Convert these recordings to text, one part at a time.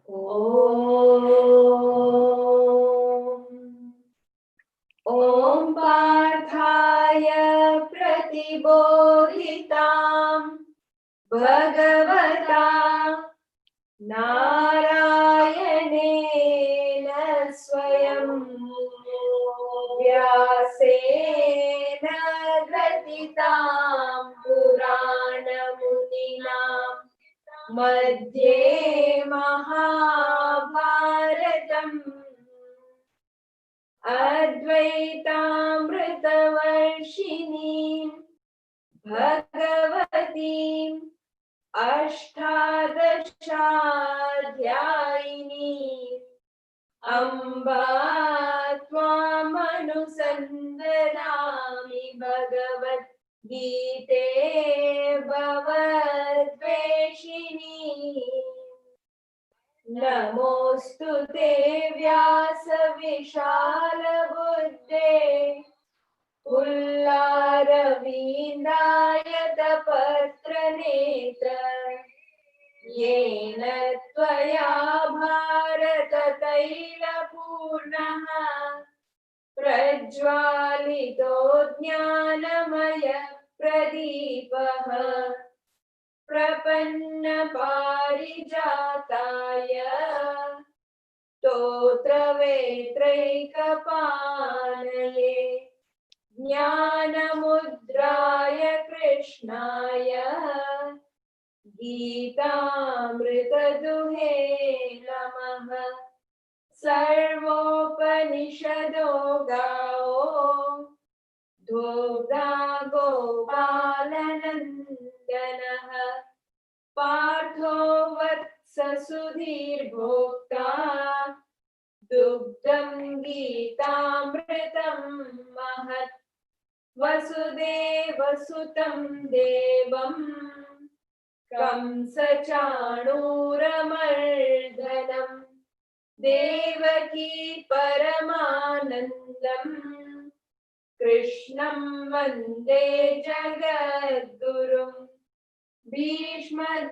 ॐ पार्थाय प्रतिबोधितां भगवता नारायणेन स्वयं व्यासेन ग्रथितां पुराणमुनिना मध्ये महाभारतम् अद्वैतामृतवर्षिणीं भगवतीम् अष्टादशाध्यायिनीम् अम्ब त्वामनुसन्दनामि भगवद्गीते भवद्वेषिणी। नमोऽस्तु ते व्यासविशालबुद्धे पुल्लारविन्दायतपत्रनेत्र येन त्वया भारततैलपूर्णः प्रज्वालितो ज्ञानमय प्रदीपः प्रपन्नपारिजाताय स्तोत्रवेत्रैकपाणये ज्ञानमुद्राय कृष्णाय गीतामृतदुहे नमः। सर्वोपनिषदो गावो दुग्धा गोपालनन्दनः पार्थो वत्स सुधीर्भोक्ता दुग्धं गीतामृतं महत्। वसुदेवसुतं देवं कंसचाणूरमर्दनं देवकी परमानन्दं कृष्णं वन्दे जगद्गुरुं। भीष्मद्रोणतटा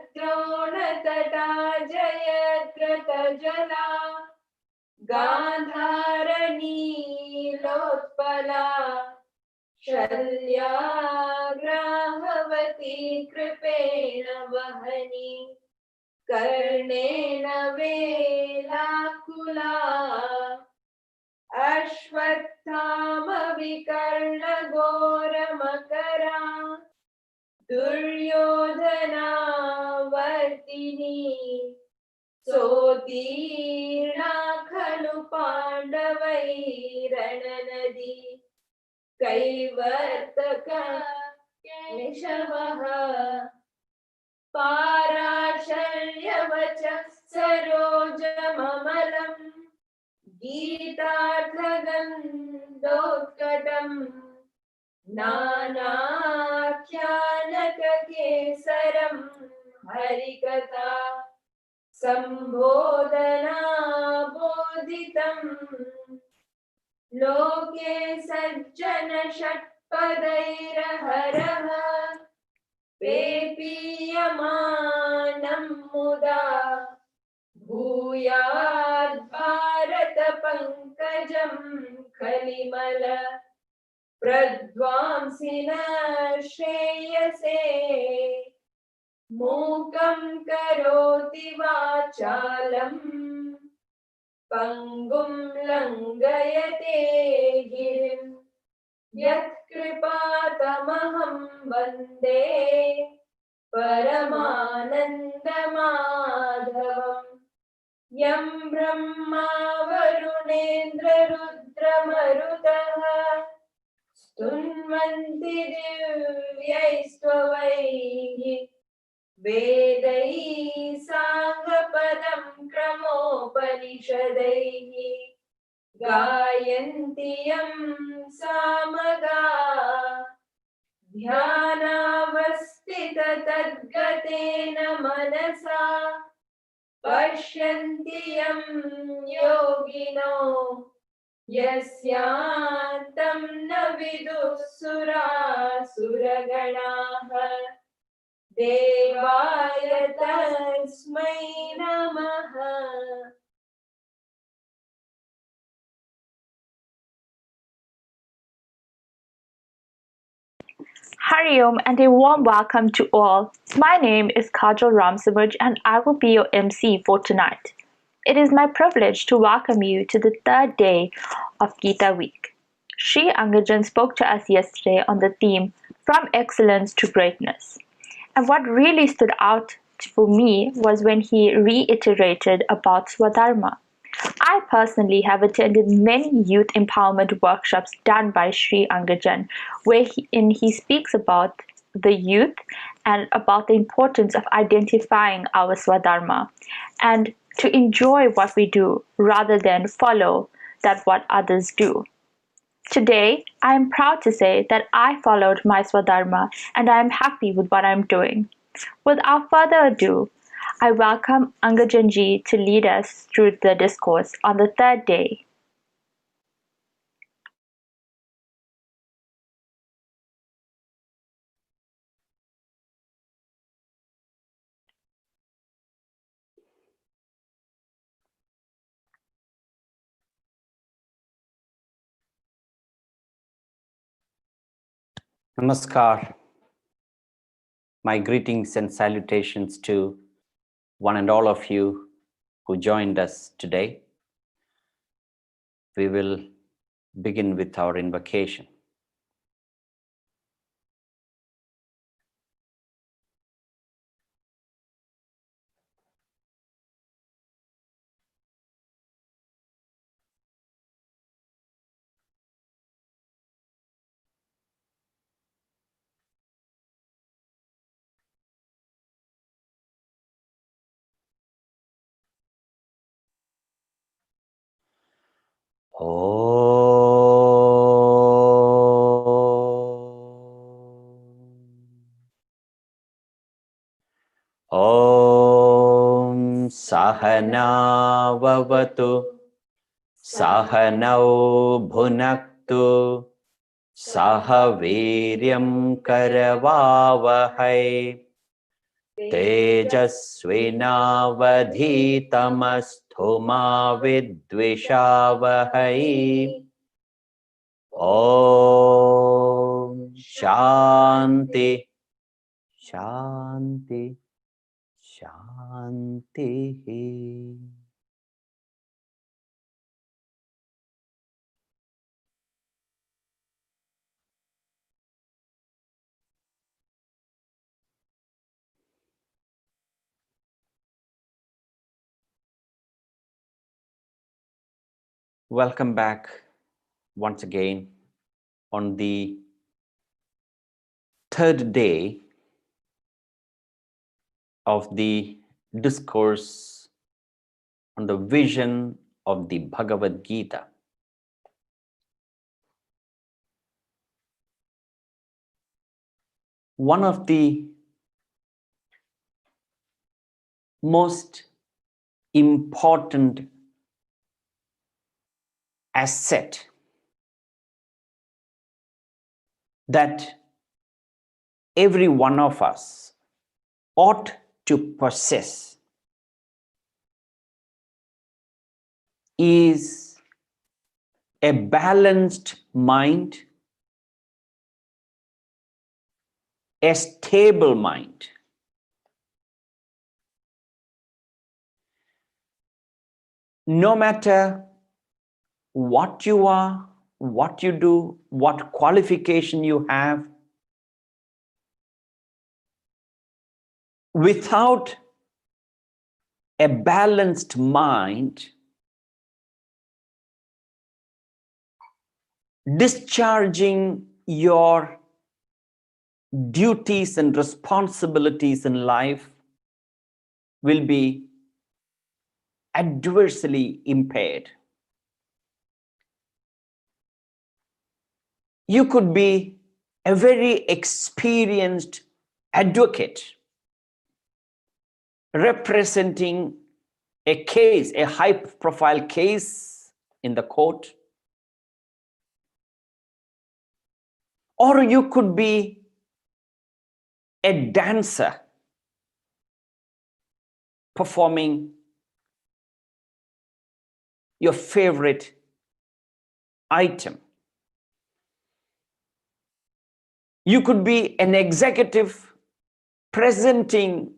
जयद्रथजला गान्धारनीलोत्पला शल्याग्राहवती कृपेण वहनी कर्णेन वेलाकुला अश्वत्थामविकर्णघोरमकरा दुर्योधना वर्तिनी सोत्तीर्णा खलु पाण्डवैरणनदी कैवर्तक केशवः पाराशर्यवचः सरोजममलम् गीतार्थगन्धोत्कटम् नानाख्यानककेसरम् हरिकथा सम्बोधना बोधितम् लोके सज्जन षट्पदैरहरः पेपीयमानं मुदा भूयात् भारत पंकजं खलिमल प्रध्वांसिन श्रेयसे मूकं करोति वाचालम् पंगुं लंघयते गिरिं यत्कृपातमहं वन्दे परमानन्दमाधवम्। यं ब्रह्मा वरुणेन्द्ररुद्रमरुतः स्तुन्वन्ति दिव्यैस्त्वैः वेदैः साङ्गपदं क्रमोपनिषदैः गायन्ति यं सामगा ध्यानावस्थिततद्गतेन मनसा पश्यन्ति यं योगिनो यस्यान्तं न विदुः सुरासुरगणाः Devaya Tasmai Namaha. Hari Om and a warm welcome to all. My name is Kajal Ramsamaj and I will be your MC for tonight. It is my privilege to welcome you to the third day of Gita Week. Sri Angajan spoke to us yesterday on the theme From Excellence to Greatness. And what really stood out for me was when he reiterated about Swadharma. I personally have attended many youth empowerment workshops done by Sri Angajan, wherein he speaks about the youth and about the importance of identifying our Swadharma and to enjoy what we do rather than follow that what others do. Today, I am proud to say that I followed my Swadharma and I am happy with what I'm doing. Without further ado, I welcome Angajanji to lead us through the discourse on the third day. Namaskar. My greetings and salutations to one and all of you who joined us today. We will begin with our invocation. Om Sahana Vavatu Sahanau Bhunaktu Sahaviryam Karavavahai Tejasvinavadhitamastu ma vidvishavahai. Om Shanti Shanti Shanti. Welcome back once again on the third day of the discourse on the vision of the Bhagavad Gita. One of the most important asset that every one of us ought to possess is a balanced mind, a stable mind. No matter what you are, what you do, what qualification you have, without a balanced mind, discharging your duties and responsibilities in life will be adversely impaired. You could be a very experienced advocate representing a case, a high-profile case in the court, or you could be a dancer performing your favorite item. You could be an executive presenting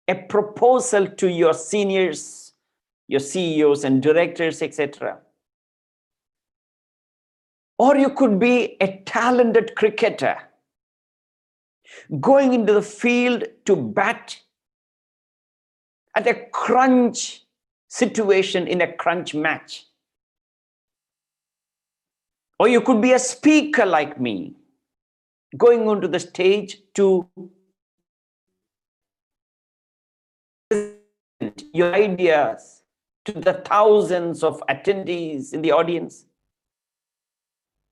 a proposal to your seniors, your CEOs and directors, etc. Or you could be a talented cricketer going into the field to bat at a crunch situation in a crunch match. Or you could be a speaker like me, going onto the stage to present your ideas to the thousands of attendees in the audience.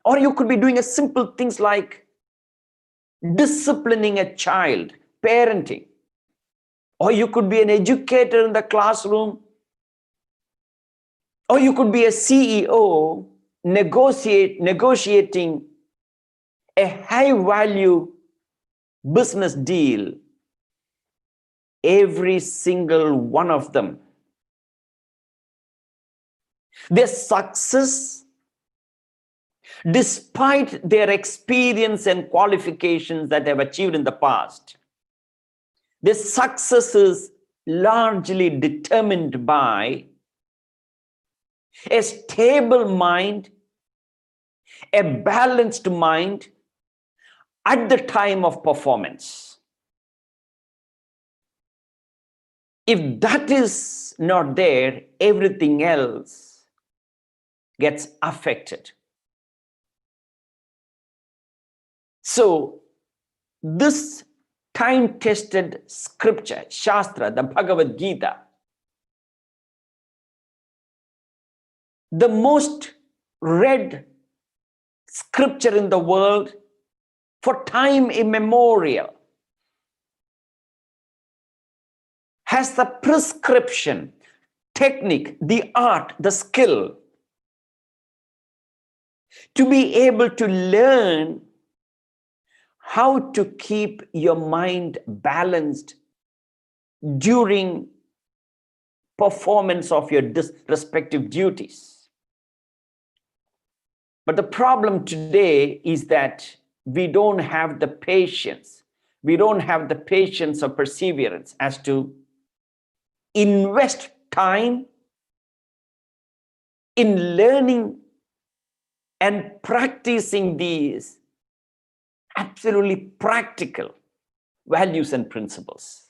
Or you could be doing a simple things like disciplining a child, parenting. Or you could be an educator in the classroom. Or you could be a CEO negotiating a high value business deal. Every single one of them, their success, despite their experience and qualifications that they have achieved in the past, their success is largely determined by a stable mind, a balanced mind at the time of performance. If that is not there, everything else gets affected. So this time-tested scripture, Shastra, the Bhagavad Gita, the most read scripture in the world for time immemorial, has the prescription, technique, the art, the skill to be able to learn how to keep your mind balanced during performance of your respective duties. But the problem today is that we don't have the patience. We don't have the patience or perseverance as to invest time in learning and practicing these absolutely practical values and principles.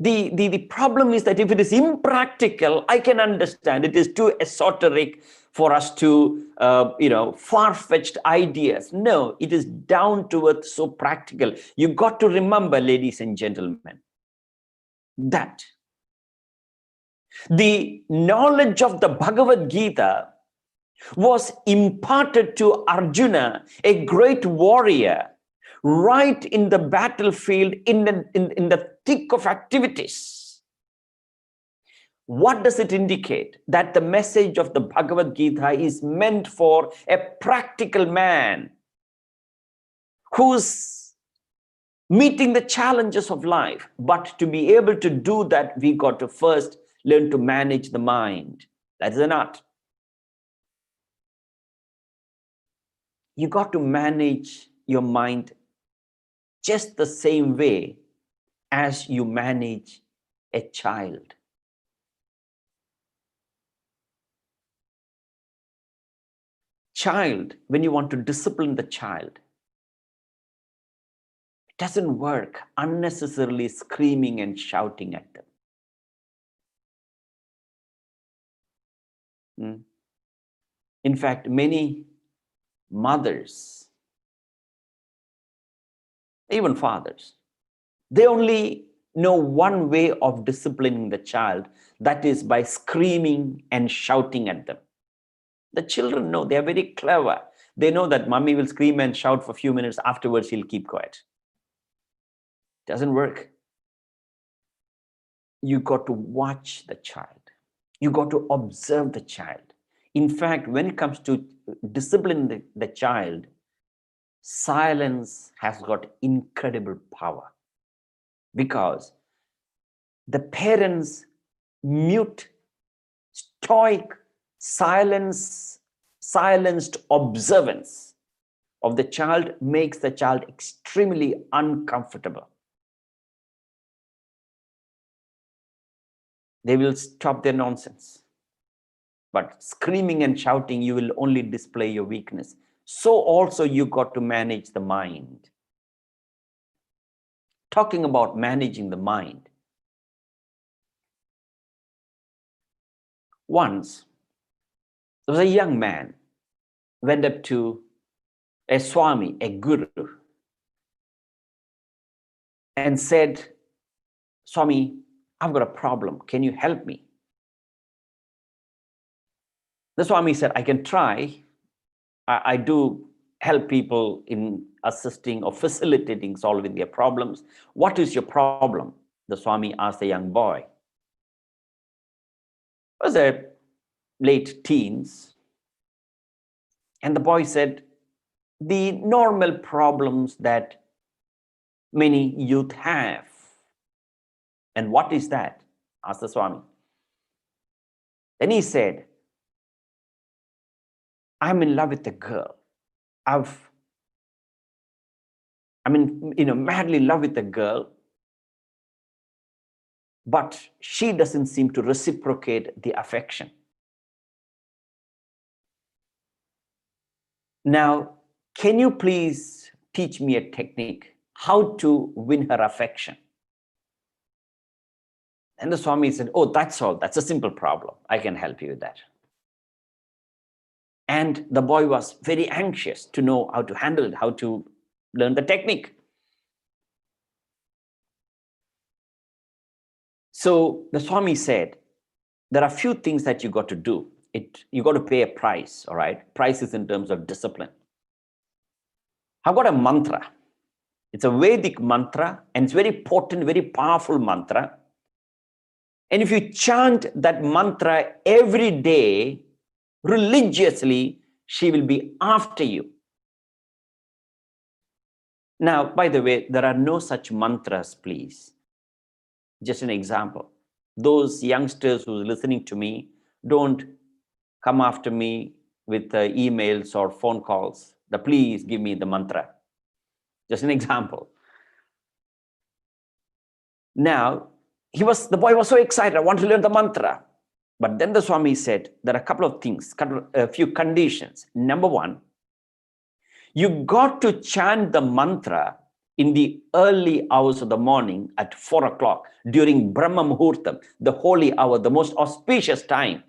The problem is that if it is impractical, I can understand it is too esoteric for us to, far-fetched ideas. No, it is down to earth, so practical. You got to remember, ladies and gentlemen, that the knowledge of the Bhagavad Gita was imparted to Arjuna, a great warrior, right in the battlefield, in the thick of activities. What does it indicate? That the message of the Bhagavad Gita is meant for a practical man who's meeting the challenges of life. But to be able to do that, we got to first learn to manage the mind. That is an art. You got to manage your mind just the same way as you manage a child. Child, when you want to discipline the child, it doesn't work unnecessarily screaming and shouting at them. In fact, many mothers, even fathers, they only know one way of disciplining the child, that is by screaming and shouting at them. The children know, they are very clever. They know that mommy will scream and shout for a few minutes, afterwards he'll keep quiet. Doesn't work. You got to watch the child. You got to observe the child. In fact, when it comes to disciplining the child, silence has got incredible power, because the parents' mute, stoic, silenced observance of the child makes the child extremely uncomfortable. They will stop their nonsense. But screaming and shouting, you will only display your weakness. So also you got to manage the mind. Talking about managing the mind. Once, there was a young man went up to a Swami, a guru, and said, Swami, I've got a problem. Can you help me? The Swami said, I can try. I do help people in assisting or facilitating solving their problems. What is your problem? The Swami asked the young boy. It was a late teens. And the boy said, the normal problems that many youth have. And what is that? Asked the Swami. Then he said, I'm in love with a girl. I'm madly in love with a girl, but she doesn't seem to reciprocate the affection. Now, can you please teach me a technique how to win her affection? And the Swami said, oh, that's all. That's a simple problem. I can help you with that. And the boy was very anxious to know how to handle it, how to learn the technique. So the Swami said, there are a few things that you got to do. You got to pay a price, all right? Price is in terms of discipline. I've got a mantra. It's a Vedic mantra, and it's very potent, very powerful mantra. And if you chant that mantra every day, religiously, she will be after you. Now, by the way, there are no such mantras, please. Just an example. Those youngsters who are listening to me, don't come after me with emails or phone calls. Please give me the mantra. Just an example. Now, the boy was so excited, I want to learn the mantra. But then the Swami said, there are a couple of things, a few conditions. Number one, you got to chant the mantra in the early hours of the morning at 4 o'clock during Brahma Muhurtam, the holy hour, the most auspicious time.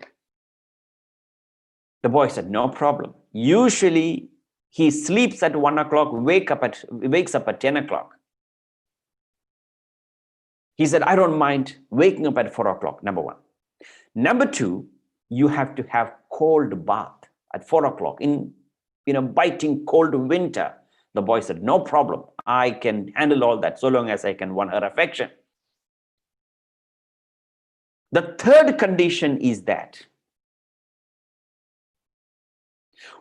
The boy said, no problem. Usually he sleeps at 1 o'clock, wakes up at 10 o'clock. He said, I don't mind waking up at 4 o'clock, number one. Number two, you have to have cold bath at 4 o'clock in biting cold winter. The boy said, no problem. I can handle all that so long as I can win her affection. The third condition is that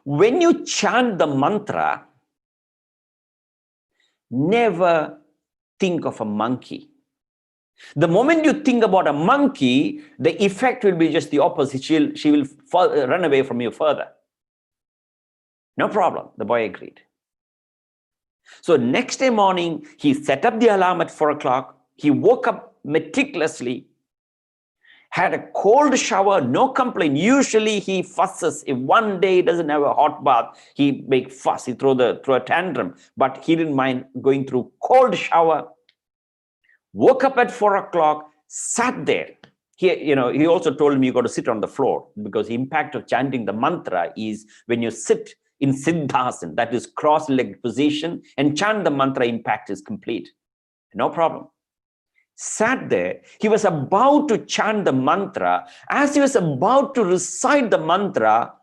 when you chant the mantra, never think of a monkey. The moment you think about a monkey, the effect will be just the opposite. She will run away from you further. No problem. The boy agreed. So next day morning, he set up the alarm at 4 o'clock. He woke up meticulously, had a cold shower, no complaint. Usually he fusses. If one day he doesn't have a hot bath, he make fuss, he throw a tantrum. But he didn't mind going through cold shower, woke up at 4 o'clock, sat there. He also told me you got to sit on the floor, because the impact of chanting the mantra is when you sit in Siddhasana, that is cross-legged position, and chant the mantra, impact is complete. No problem. Sat there, he was about to chant the mantra. As he was about to recite the mantra,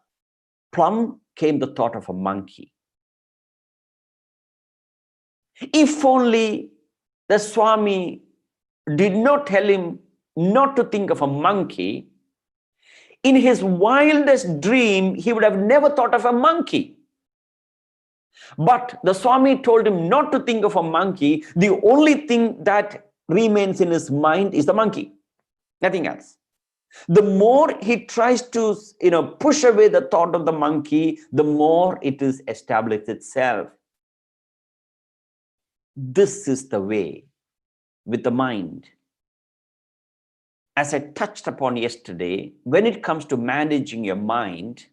plumb came the thought of a monkey. If only the Swami did not tell him not to think of a monkey, in his wildest dream, he would have never thought of a monkey. But the Swami told him not to think of a monkey. The only thing that remains in his mind is the monkey, nothing else. The more he tries to, push away the thought of the monkey, the more it is established itself. This is the way with the mind. As I touched upon yesterday, when it comes to managing your mind,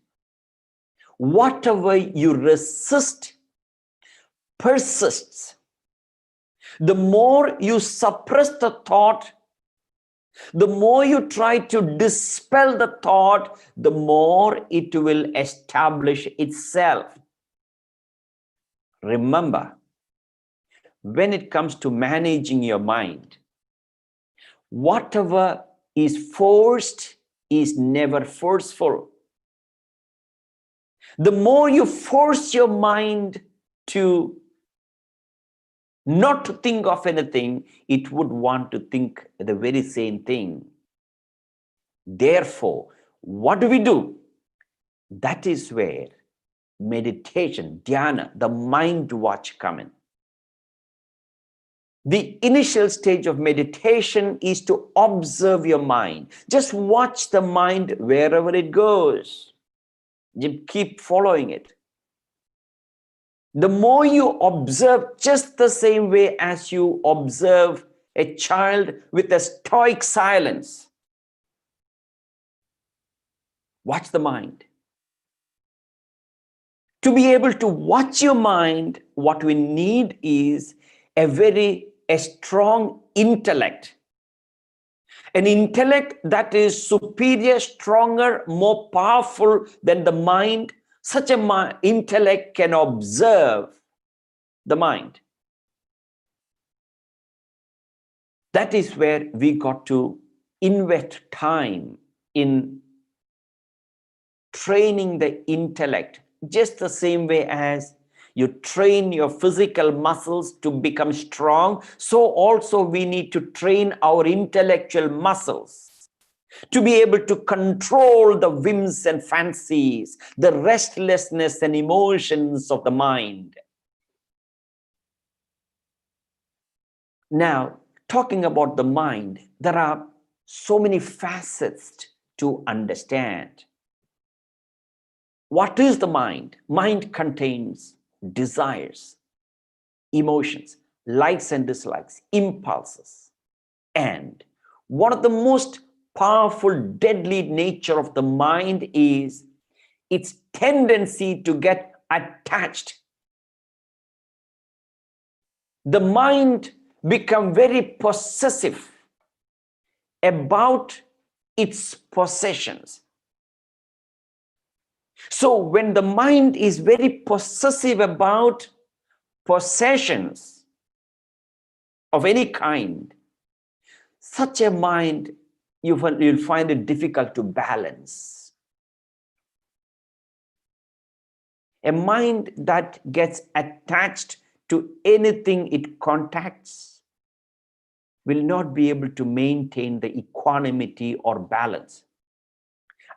whatever you resist persists. The more you suppress the thought, the more you try to dispel the thought, the more it will establish itself. Remember, when it comes to managing your mind, whatever is forced is never forceful. The more you force your mind to not to think of anything, it would want to think the very same thing. Therefore, what do? That is where meditation, dhyana, the mind watch come in. The initial stage of meditation is to observe your mind. Just watch the mind wherever it goes. You keep following it. The more you observe, just the same way as you observe a child with a stoic silence, watch the mind. To be able to watch your mind, what we need is a strong intellect. An intellect that is superior, stronger, more powerful than the mind. Such an intellect can observe the mind. That is where we got to invest time in training the intellect, just the same way as you train your physical muscles to become strong, so also we need to train our intellectual muscles to be able to control the whims and fancies, the restlessness and emotions of the mind. Now, talking about the mind, there are so many facets to understand. What is the mind? Mind contains desires, emotions, likes and dislikes, impulses. And one of the most powerful, deadly nature of the mind is its tendency to get attached. The mind becomes very possessive about its possessions. So when the mind is very possessive about possessions of any kind, such a mind, you'll find it difficult to balance. A mind that gets attached to anything it contacts will not be able to maintain the equanimity or balance.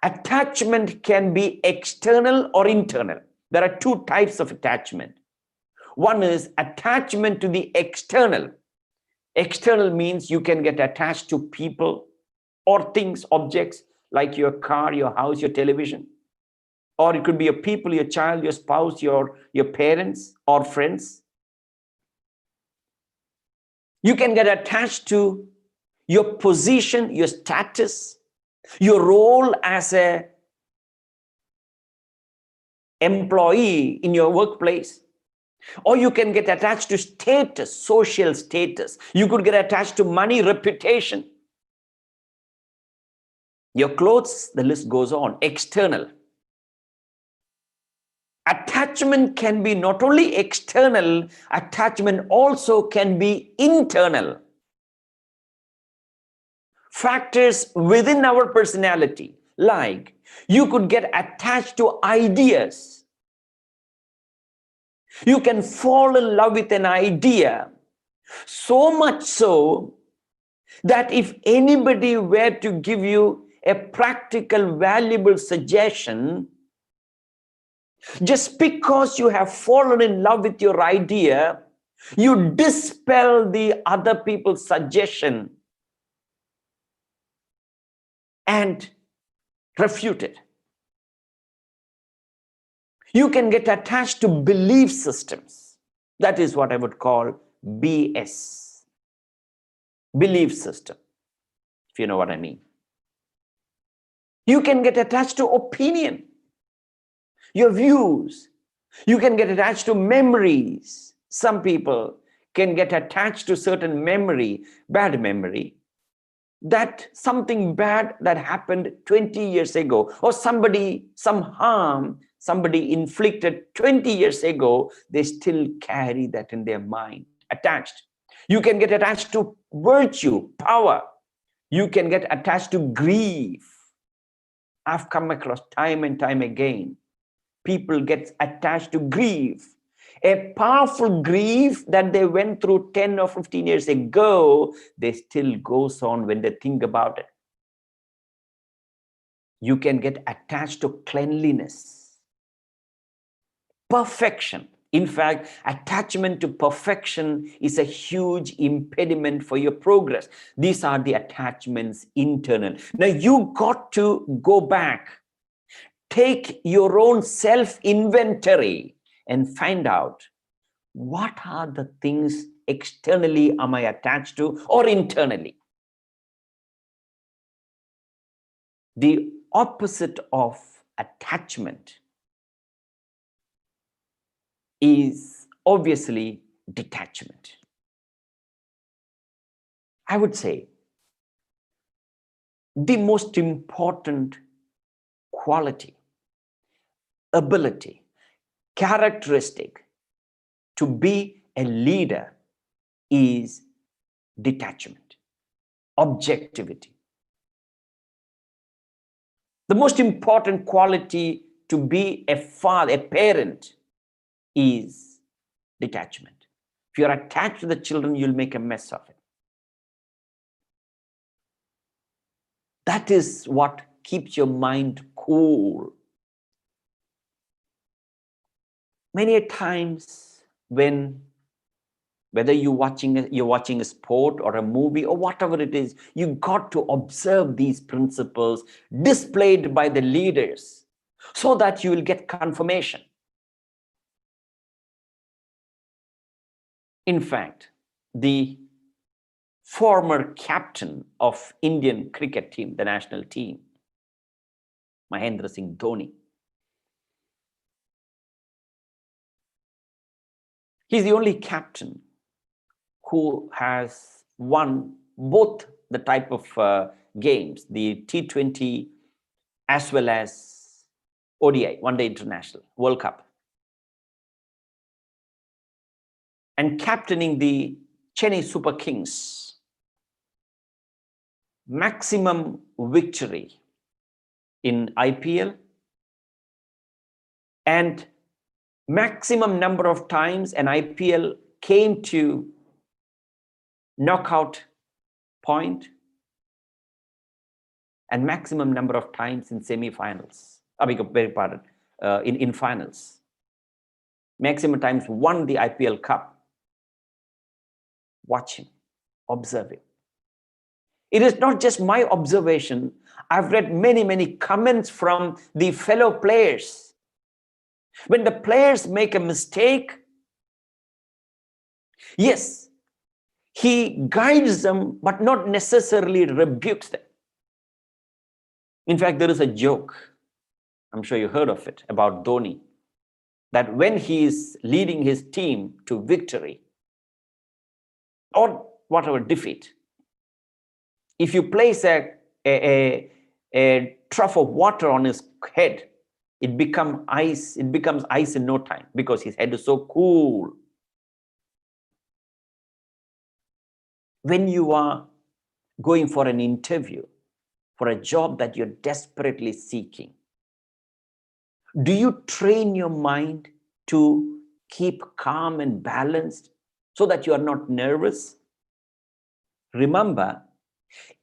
Attachment can be external or internal. There are two types of attachment. One is attachment to the external. External means you can get attached to people or things, objects, like your car, your house, your television. Or it could be your people, your child, your spouse, your parents or friends. You can get attached to your position, your status, your role as an employee in your workplace. Or you can get attached to status, social status. You could get attached to money, reputation. Your clothes, the list goes on, external. Attachment can be not only external, attachment also can be internal. Factors within our personality, like you could get attached to ideas. You can fall in love with an idea, so much so that if anybody were to give you a practical, valuable suggestion, Just because you have fallen in love with your idea, you dispel the other people's suggestion and refute it. You can get attached to belief systems. That is what I would call BS. Belief system, if you know what I mean. You can get attached to opinion, your views. You can get attached to memories. Some people can get attached to certain memory, bad memory, that something bad that happened 20 years ago, or some harm somebody inflicted 20 years ago, they still carry that in their mind, attached. You can get attached to virtue, power. You can get attached to grief. I've come across time and time again, people get attached to grief. A powerful grief that they went through 10 or 15 years ago, they still goes on when they think about it. You can get attached to cleanliness, perfection. In fact, attachment to perfection is a huge impediment for your progress. These are the attachments internal. Now you got to go back, take your own self-inventory and find out what are the things externally am I attached to or internally. The opposite of attachment is obviously detachment. I would say the most important quality, ability, characteristic to be a leader is detachment, objectivity. The most important quality to be a father, a parent, is detachment. If you're attached to the children, you'll make a mess of it. That is what keeps your mind cool. Many times whether you're watching a sport or a movie or whatever it is, you got to observe these principles displayed by the leaders so that you will get confirmation. In fact, the former captain of Indian cricket team, the national team, Mahendra Singh Dhoni, he's the only captain who has won both the type of games, the T20 as well as ODI, One Day International, World Cup. And captaining the Chennai Super Kings, maximum victory in IPL and maximum number of times an IPL came to knockout point and maximum number of times in semi-finals. I beg your pardon, in finals. Maximum times won the IPL Cup. Watch him, observe him. It is not just my observation. I've read many comments from the fellow players. When the players make a mistake, yes, he guides them, but not necessarily rebukes them. In fact, there is a joke, I'm sure you heard of it, about Dhoni, that when he is leading his team to victory or whatever defeat, if you place a trough of water on his head, it becomes ice in no time because his head is so cool. When you are going for an interview, for a job that you're desperately seeking, do you train your mind to keep calm and balanced so that you are not nervous? Remember,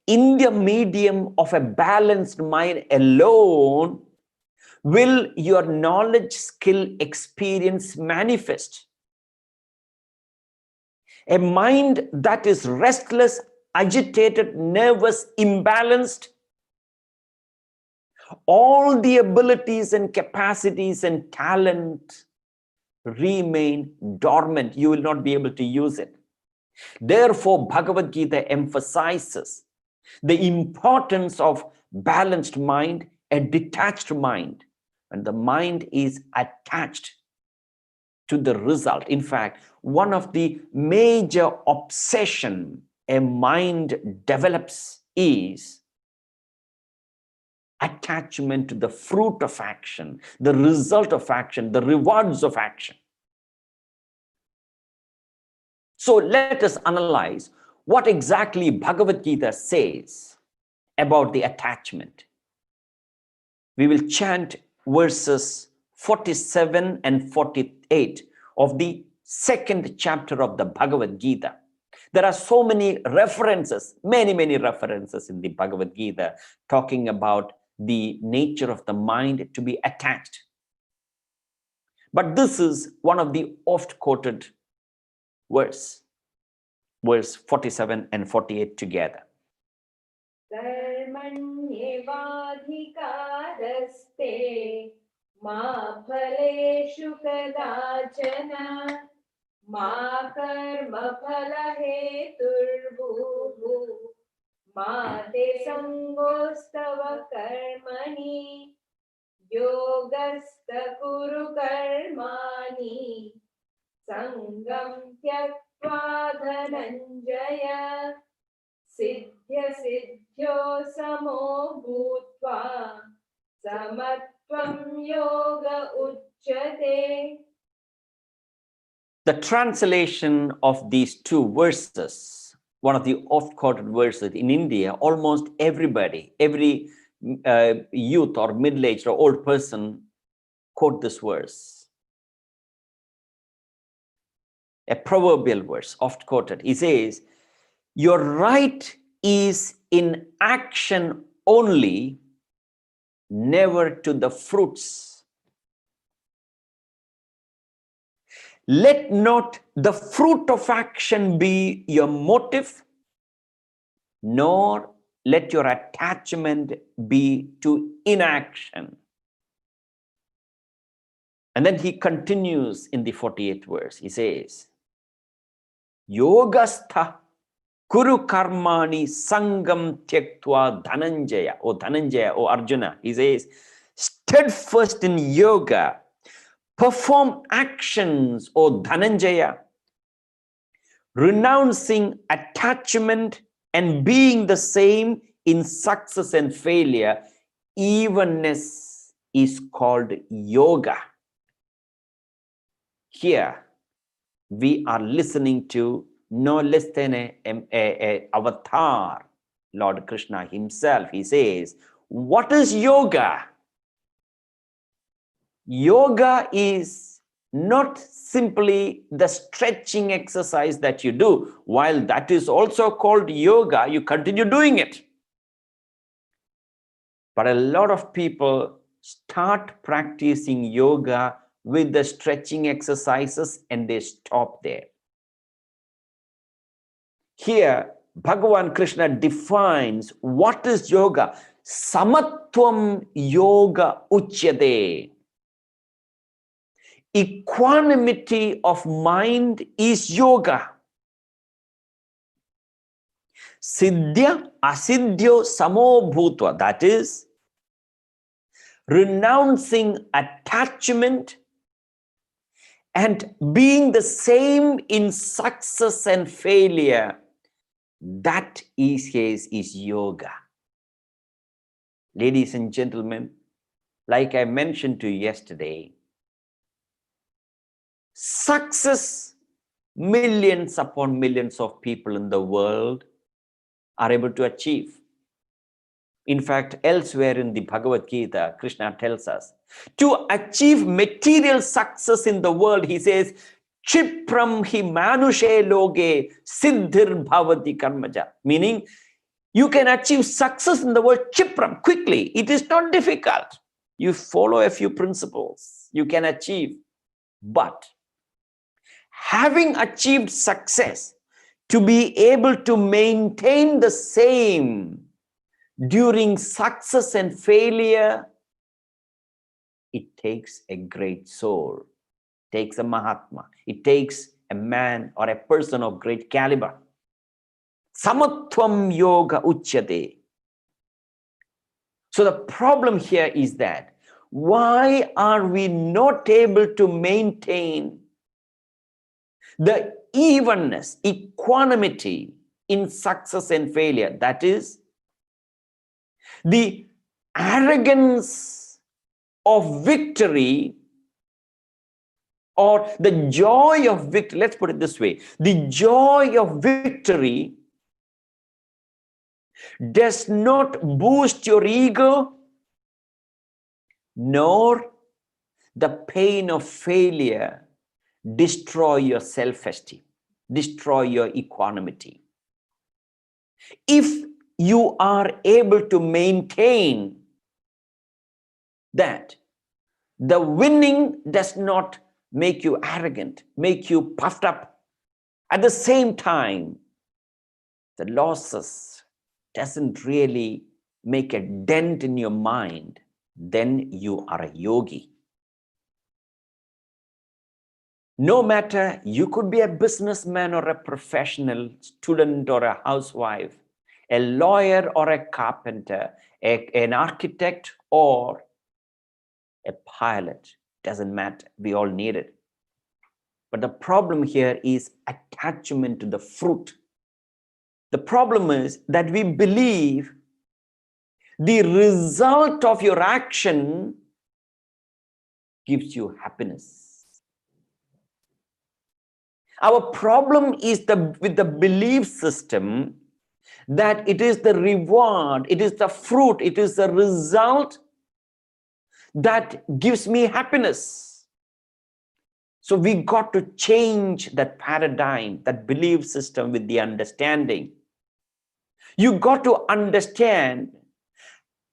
in the medium of a balanced mind alone, will your knowledge, skill, experience manifest. A mind that is restless, agitated, nervous, imbalanced, all the abilities and capacities and talent remain dormant. You will not be able to use it. Therefore, Bhagavad Gita emphasizes the importance of balanced mind, a detached mind. And the mind is attached to the result. In fact, one of the major obsession a mind develops is attachment to the fruit of action, the result of action, the rewards of action. So let us analyze what exactly Bhagavad Gita says about the attachment. We will chant verses 47 and 48 of the second chapter of the Bhagavad Gita. There are so many references, many references in the Bhagavad Gita talking about the nature of the mind to be attached. But this is one of the oft quoted verse 47 and 48 together. कर्मण्येवाधिकारस्ते मा फलेषु कदाचन मा कर्मफलहेतुर्भूः मा ते सङ्गोऽस्तव कर्मणि योगस्थ कुरु कर्माणि सङ्गं त्यक्त्वा धनञ्जय सिद्ध्यो समो भूत्वा समत्वं योग उच्यते. The translation of these two verses, one of the oft-quoted verses in India, almost everybody, every youth or middle-aged or old person quote this verse. A proverbial verse, oft quoted. He says, your right is in action only, never to the fruits. Let not the fruit of action be your motive, nor let your attachment be to inaction. And then he continues in the 48th verse. He says, Yogastha Kuru Karmani Sangam Tyaktva Dhananjaya, O Arjuna. He says, steadfast in yoga, perform actions, O Dhananjaya, renouncing attachment and being the same in success and failure. Evenness is called yoga. Here, we are listening to no less than a avatar, Lord Krishna himself. He says, what is yoga? Yoga is not simply the stretching exercise that you do. While that is also called yoga, you continue doing it. But a lot of people start practicing yoga with the stretching exercises and they stop there. Here, Bhagavan Krishna defines what is yoga. Samatvam yoga uchyate. Equanimity of mind is yoga. Siddhya asiddhyo samo bhutva. That is, renouncing attachment and being the same in success and failure. That is yoga. Ladies and gentlemen, like I mentioned to you yesterday, success, millions upon millions of people in the world are able to achieve. In fact, elsewhere in the Bhagavad Gita, Krishna tells us, to achieve material success in the world, he says, Chipram hi manushe loge siddhir bhavati karmaja. Meaning, you can achieve success in the world chipram, quickly. It is not difficult. You follow a few principles, you can achieve. But having achieved success, to be able to maintain the same during success and failure, it takes a great soul, it takes a Mahatma, it takes a man or a person of great caliber. Samatvam yoga uchyate. So the problem here is that why are we not able to maintain the evenness, equanimity in success and failure? That is, the arrogance of victory, or the joy of victory. Let's put it this way: the joy of victory does not boost your ego, nor the pain of failure destroy your self-esteem, destroy your equanimity. If you are able to maintain that, the winning does not make you arrogant, make you puffed up. At the same time, the losses doesn't really make a dent in your mind, then you are a yogi. No matter, you could be a businessman or a professional, student or a housewife, a lawyer or a carpenter, an architect or a pilot, doesn't matter, we all need it. But the problem here is attachment to the fruit. The problem is that we believe the result of your action gives you happiness. Our problem is with the belief system that it is the reward, it is the fruit, it is the result that gives me happiness. So we got to change that paradigm, that belief system with the understanding. You got to understand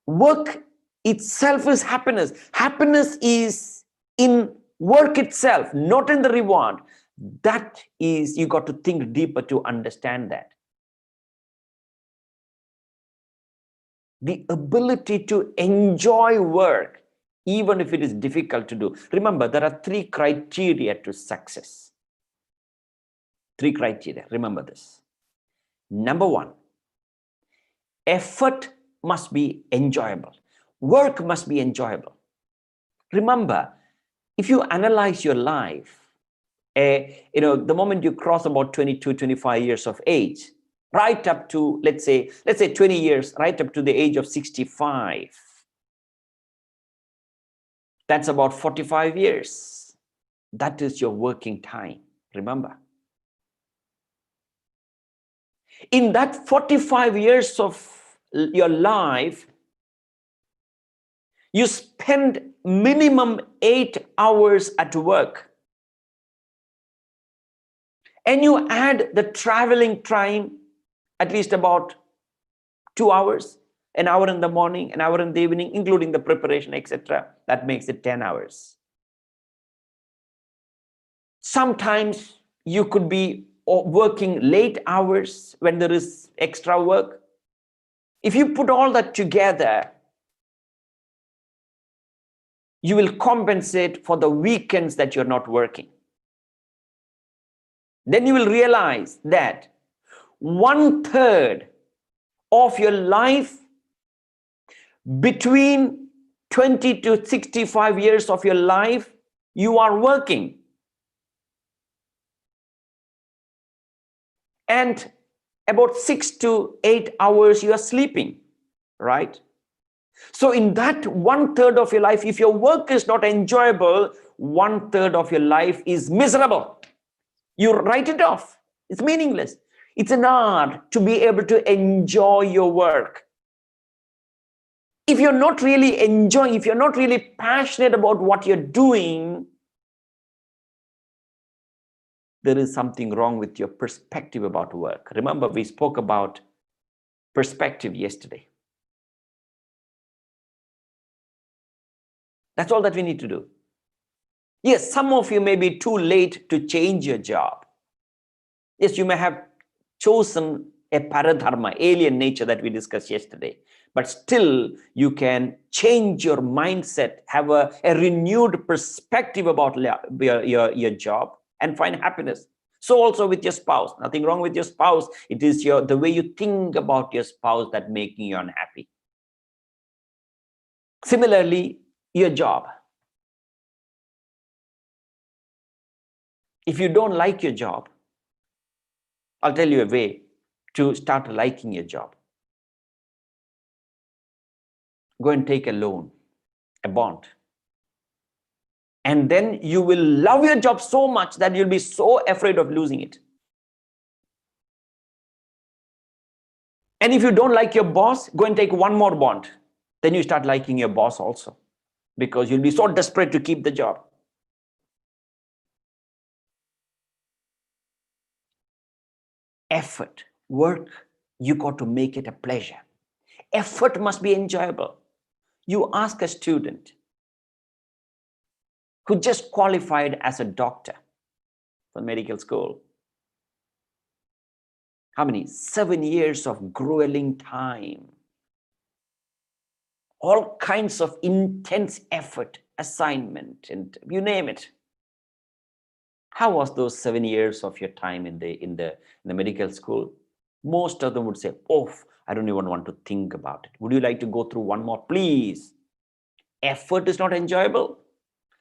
work itself is happiness. Happiness is in work itself, not in the reward. That is, you got to think deeper to understand that. The ability to enjoy work, even if it is difficult to do. Remember, there are 3 criteria to success. 3 criteria, remember this. Number 1, effort must be enjoyable. Work must be enjoyable. Remember, if you analyze your life, the moment you cross about 22, 25 years of age, right up to, let's say 20 years, right up to the age of 65, that's about 45 years. That is your working time, remember. In that 45 years of your life, you spend minimum 8 hours at work. And you add the traveling time, at least about 2 hours, an hour in the morning, an hour in the evening, including the preparation, etc. That makes it 10 hours. Sometimes you could be working late hours when there is extra work. If you put all that together, you will compensate for the weekends that you're not working. Then you will realize that 1/3 of your life, between 20 to 65 years of your life, you are working. And about 6 to 8 hours you are sleeping, right? So in that 1/3 of your life, if your work is not enjoyable, 1/3 of your life is miserable. You write it off. It's meaningless. It's an art to be able to enjoy your work. If you're not really enjoying, if you're not really passionate about what you're doing, there is something wrong with your perspective about work. Remember, we spoke about perspective yesterday. That's all that we need to do. Yes, some of you may be too late to change your job. Yes, you may have chosen a paradharma, alien nature that we discussed yesterday. But still, you can change your mindset, have a renewed perspective about your job and find happiness. So also with your spouse. Nothing wrong with your spouse. It is the way you think about your spouse that making you unhappy. Similarly, your job. If you don't like your job, I'll tell you a way to start liking your job. Go and take a loan, a bond. And then you will love your job so much that you'll be so afraid of losing it. And if you don't like your boss, go and take one more bond. Then you start liking your boss also, because you'll be so desperate to keep the job. Effort, work, you got to make it a pleasure. Effort must be enjoyable. You ask a student who just qualified as a doctor for medical school, how many? 7 years of grueling time. All kinds of intense effort, assignment, and you name it. How was those 7 years of your time in the medical school? Most of them would say, oh, I don't even want to think about it. Would you like to go through one more, please? Effort is not enjoyable.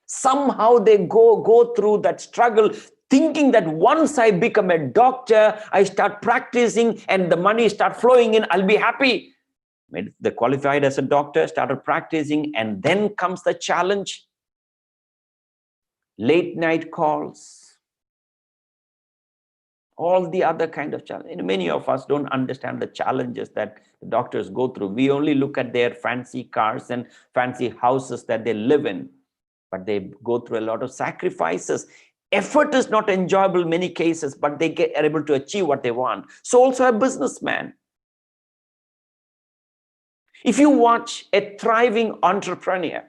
Somehow they go through that struggle, thinking that once I become a doctor, I start practicing and the money start flowing in, I'll be happy. They qualified as a doctor, started practicing, and then comes the challenge. Late night calls, all the other kind of challenge. And many of us don't understand the challenges that the doctors go through. We only look at their fancy cars and fancy houses that they live in, but they go through a lot of sacrifices. Effort is not enjoyable in many cases, but they are able to achieve what they want. So also a businessman. If you watch a thriving entrepreneur,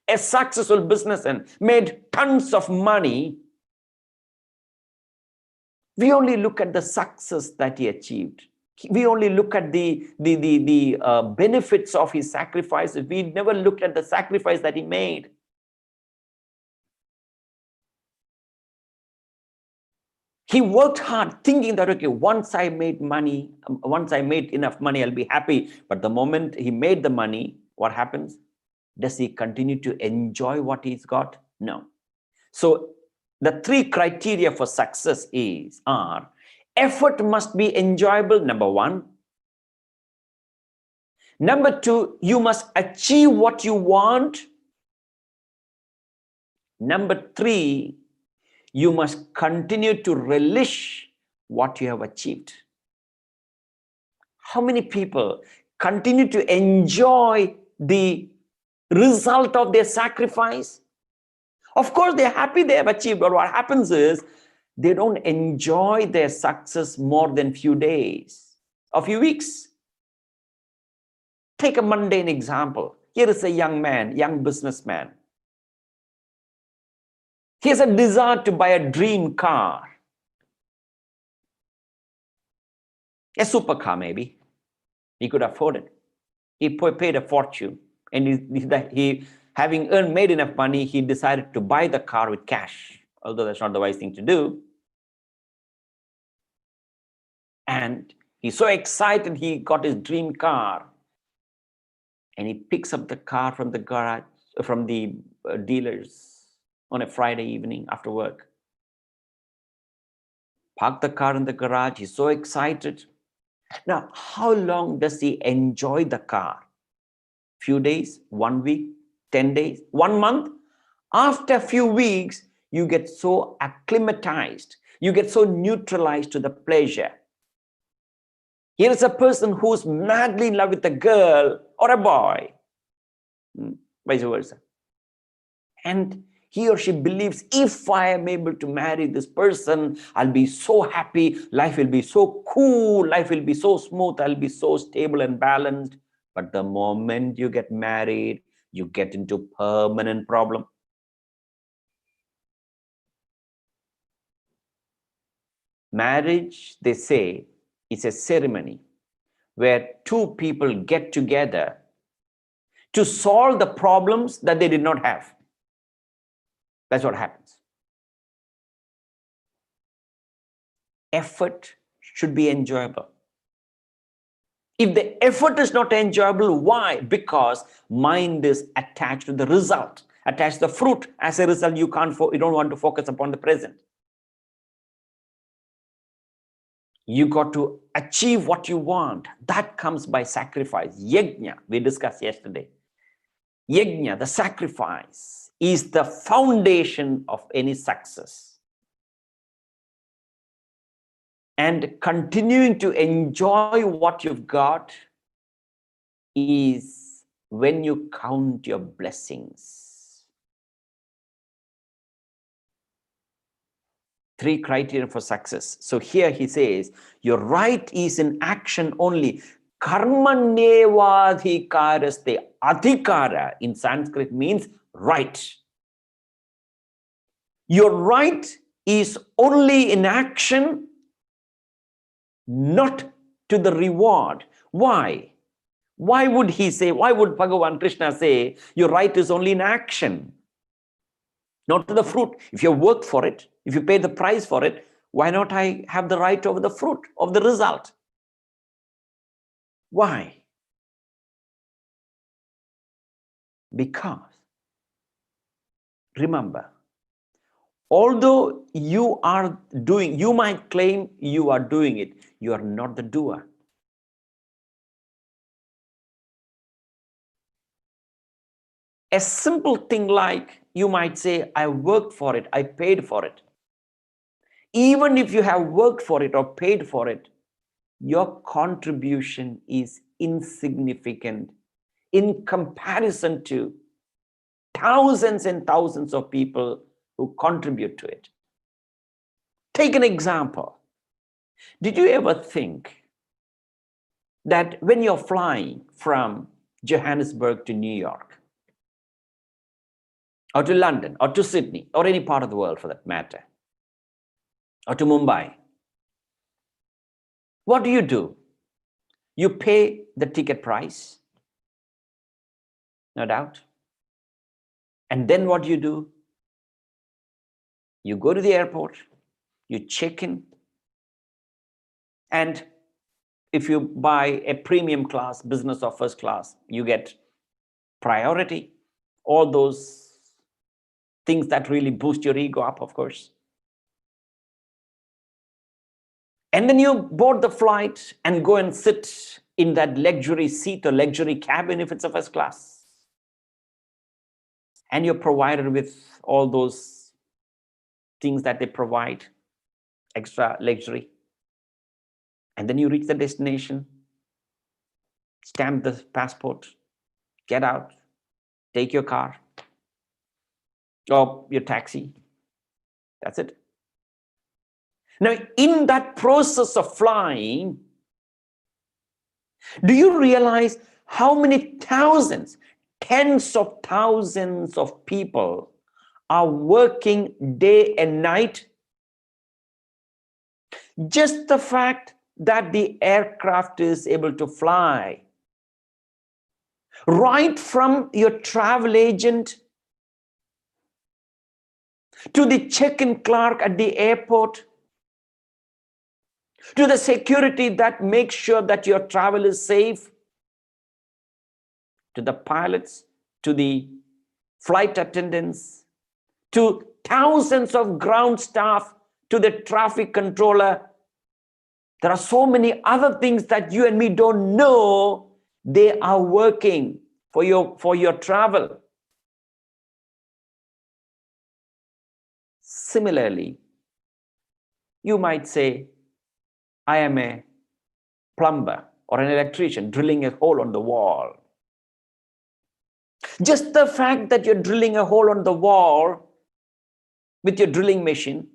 a successful businessman, made tons of money, we only look at the success that he achieved. We only look at the benefits of his sacrifices. We never looked at the sacrifice that he made. He worked hard thinking that, okay, once I made enough money, I'll be happy. But the moment he made the money, what happens? Does he continue to enjoy what he's got? No. So the 3 criteria for success are effort must be enjoyable, number 1. Number 2, you must achieve what you want. Number 3, you must continue to relish what you have achieved. How many people continue to enjoy the result of their sacrifice? Of course, they're happy they have achieved, but what happens is they don't enjoy their success more than few days or few weeks. Take a mundane example. Here is a young businessman. He has a desire to buy a dream car. A supercar maybe. He could afford it. He paid a fortune. And he having made enough money, he decided to buy the car with cash. Although that's not the wise thing to do. And he's so excited he got his dream car. And he picks up the car from the garage, from the dealers on a Friday evening after work. Park the car in the garage. He's so excited. Now, how long does he enjoy the car? Few days, 1 week, 10 days, 1 month? After a few weeks, you get so acclimatized. You get so neutralized to the pleasure. Here is a person who's madly in love with a girl or a boy, vice versa. And he or she believes, if I am able to marry this person, I'll be so happy, life will be so cool, life will be so smooth, I'll be so stable and balanced. But the moment you get married, you get into permanent problem. Marriage, they say, is a ceremony where two people get together to solve the problems that they did not have. That's what happens. Effort should be enjoyable. If the effort is not enjoyable, why? Because mind is attached to the result, attached to the fruit. As a result, you don't want to focus upon the present. You got to achieve what you want. That comes by sacrifice. Yajna, we discussed yesterday. Yajna, the sacrifice, is the foundation of any success. And continuing to enjoy what you've got is when you count your blessings. 3 criteria for success. So here he says, your right is in action only. Karmanyevadhikaraste. Adhikara in Sanskrit means right. Your right is only in action, not to the reward. Why? Why would he say, why would Bhagavan Krishna say, your right is only in action, not to the fruit? If you work for it, if you pay the price for it, why not I have the right over the fruit of the result? Why? Because, remember, although you might claim you are doing it, you are not the doer. A simple thing like you might say, I worked for it, I paid for it. Even if you have worked for it or paid for it, your contribution is insignificant in comparison to thousands and thousands of people who contribute to it. Take an example. Did you ever think that when you're flying from Johannesburg to New York, or to London, or to Sydney, or any part of the world for that matter, or to Mumbai, what do? You pay the ticket price, no doubt. And then what do? You go to the airport, you check in, and if you buy a premium class, business or first class, you get priority, all those things that really boost your ego up, of course. And then you board the flight and go and sit in that luxury seat or luxury cabin if it's a first class. And you're provided with all those things that they provide, extra luxury. And then you reach the destination, stamp the passport, get out, take your car or your taxi. That's it. Now, in that process of flying, do you realize how many thousands, tens of thousands of people are working day and night? Just the fact that the aircraft is able to fly, right from your travel agent to the check-in clerk at the airport, to the security that makes sure that your travel is safe, to the pilots, to the flight attendants, to thousands of ground staff, to the traffic controller. There are so many other things that you and me don't know. They are working for your travel. Similarly, you might say, I am a plumber or an electrician drilling a hole on the wall. Just the fact that you're drilling a hole on the wall with your drilling machine,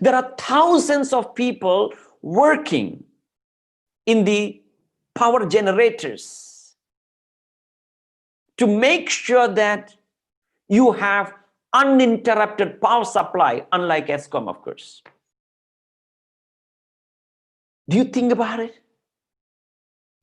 there are thousands of people working in the power generators to make sure that you have uninterrupted power supply, unlike ESCOM, of course. Do you think about it?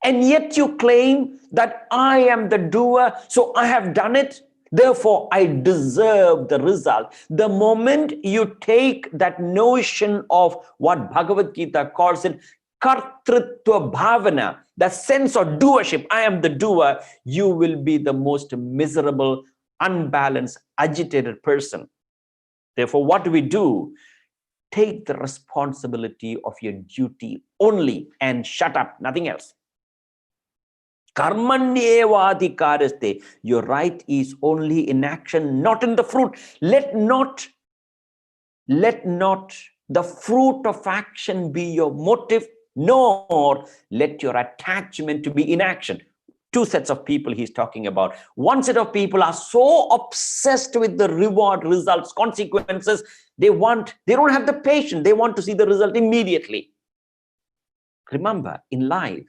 And yet you claim that I am the doer, so I have done it, therefore I deserve the result. The moment you take that notion of what Bhagavad Gita calls it, kartrutva bhavana, the sense of doership, I am the doer, you will be the most miserable, unbalanced, agitated person. Therefore, what do we do? Take the responsibility of your duty only and shut up, nothing else. Karmanyevadhikaraste. Your right is only in action, not in the fruit. Let not the fruit of action be your motive, nor let your attachment to be in action. Two sets of people he's talking about. One set of people are so obsessed with the reward, results, consequences. They don't have the patience. They want to see the result immediately. Remember, in life,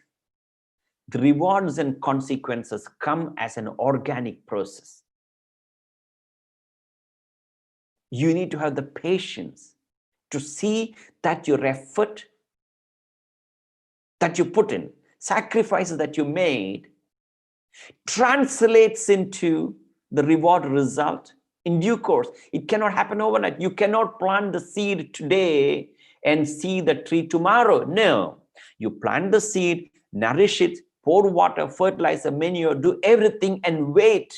the rewards and consequences come as an organic process. You need to have the patience to see that your effort that you put in, sacrifices that you made, translates into the reward result in due course. It cannot happen overnight. You cannot plant the seed today and see the tree tomorrow. No, you plant the seed, nourish it, pour water, fertilizer, manure, do everything and wait.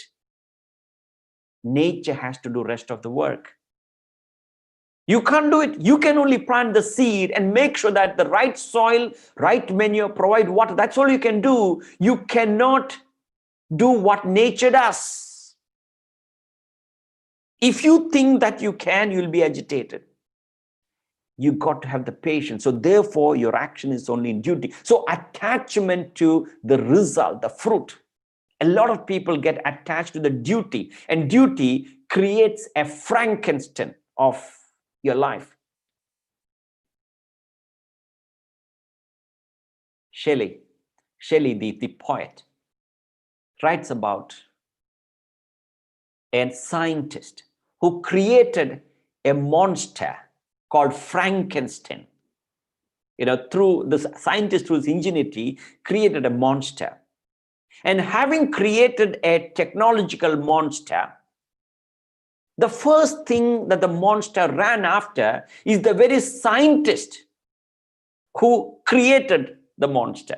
Nature has to do the rest of the work. You can't do it. You can only plant the seed and make sure that the right soil, right manure, provide water. That's all you can do. You cannot do what nature does. If you think that you can, you'll be agitated. You got to have the patience. So therefore, your action is only in duty. So attachment to the result, the fruit. A lot of people get attached to the duty, and duty creates a Frankenstein of your life. Shelley, the poet, writes about a scientist who created a monster called Frankenstein. Through the scientist, through his ingenuity, created a monster. And having created a technological monster, the first thing that the monster ran after is the very scientist who created the monster.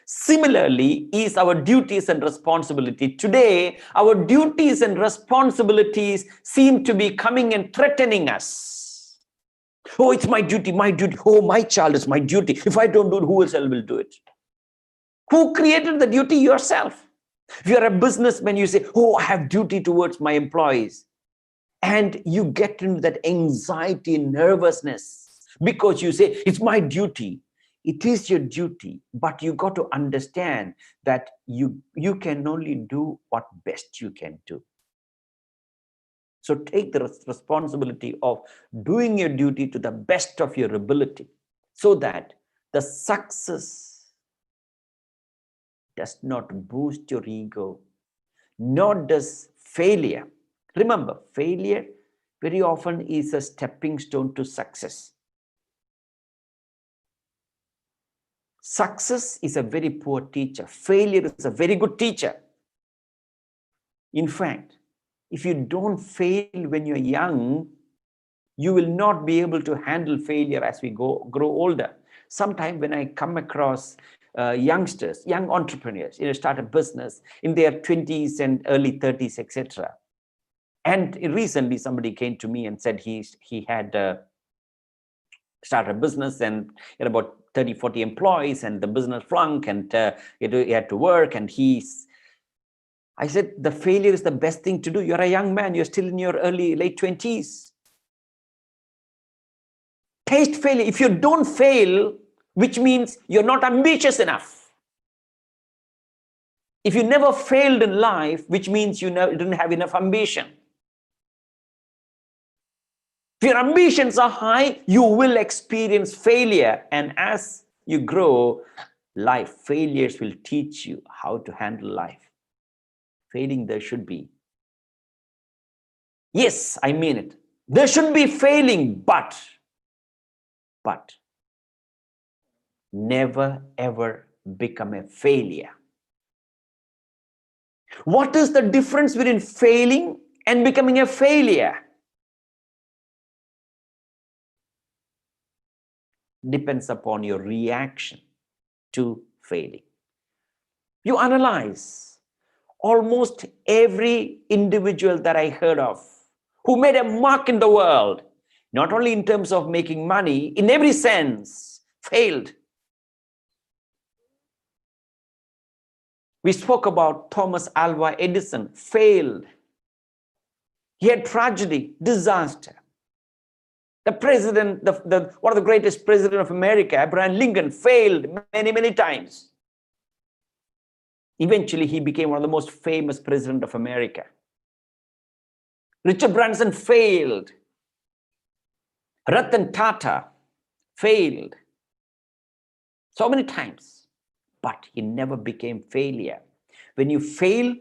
Similarly is our duties and responsibility. Today, our duties and responsibilities seem to be coming and threatening us. Oh, it's my duty, my duty. Oh, my child is my duty. If I don't do it, who else will do it? Who created the duty? Yourself. If you're a businessman, you say, oh, I have duty towards my employees. And you get into that anxiety and nervousness because you say, it's my duty. It is your duty, but you got to understand that you can only do what best you can do. So take the responsibility of doing your duty to the best of your ability so that the success does not boost your ego, nor does failure. Remember, failure very often is a stepping stone to success. Success is a very poor teacher. Failure is a very good teacher. In fact, if you don't fail when you're young, you will not be able to handle failure as we grow older. Sometimes when I come across youngsters, young entrepreneurs, start a business in their 20s and early 30s, etc. And recently somebody came to me and said he had started a business and about 30, 40 employees, and the business flunk, and he had to work, and I said, the failure is the best thing to do. You're a young man, you're still in your late 20s. Taste failure. If you don't fail, which means you're not ambitious enough. If you never failed in life, which means you didn't have enough ambition. If your ambitions are high, you will experience failure. And as you grow, failures will teach you how to handle life. Failing there should be. Yes, I mean it. There should be failing, but never ever become a failure. What is the difference between failing and becoming a failure? Depends upon your reaction to failing. You analyze almost every individual that I heard of who made a mark in the world, not only in terms of making money, in every sense, failed. We spoke about Thomas Alva Edison, failed. He had tragedy, disaster. The president, one of the greatest presidents of America, Abraham Lincoln, failed many, many times. Eventually, he became one of the most famous presidents of America. Richard Branson failed. Ratan Tata failed. So many times. But he never became failure. When you fail,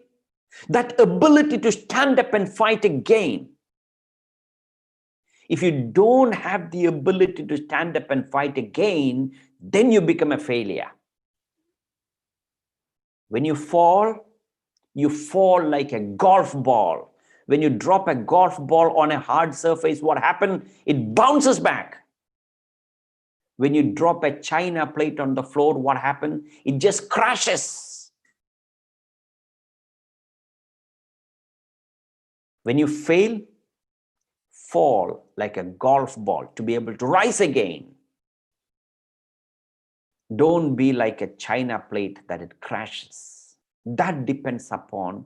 that ability to stand up and fight again. If you don't have the ability to stand up and fight again, then you become a failure. When you fall like a golf ball. When you drop a golf ball on a hard surface, what happens? It bounces back. When you drop a china plate on the floor, what happens? It just crashes. When you fail, fall like a golf ball to be able to rise again. Don't be like a china plate that it crashes. That depends upon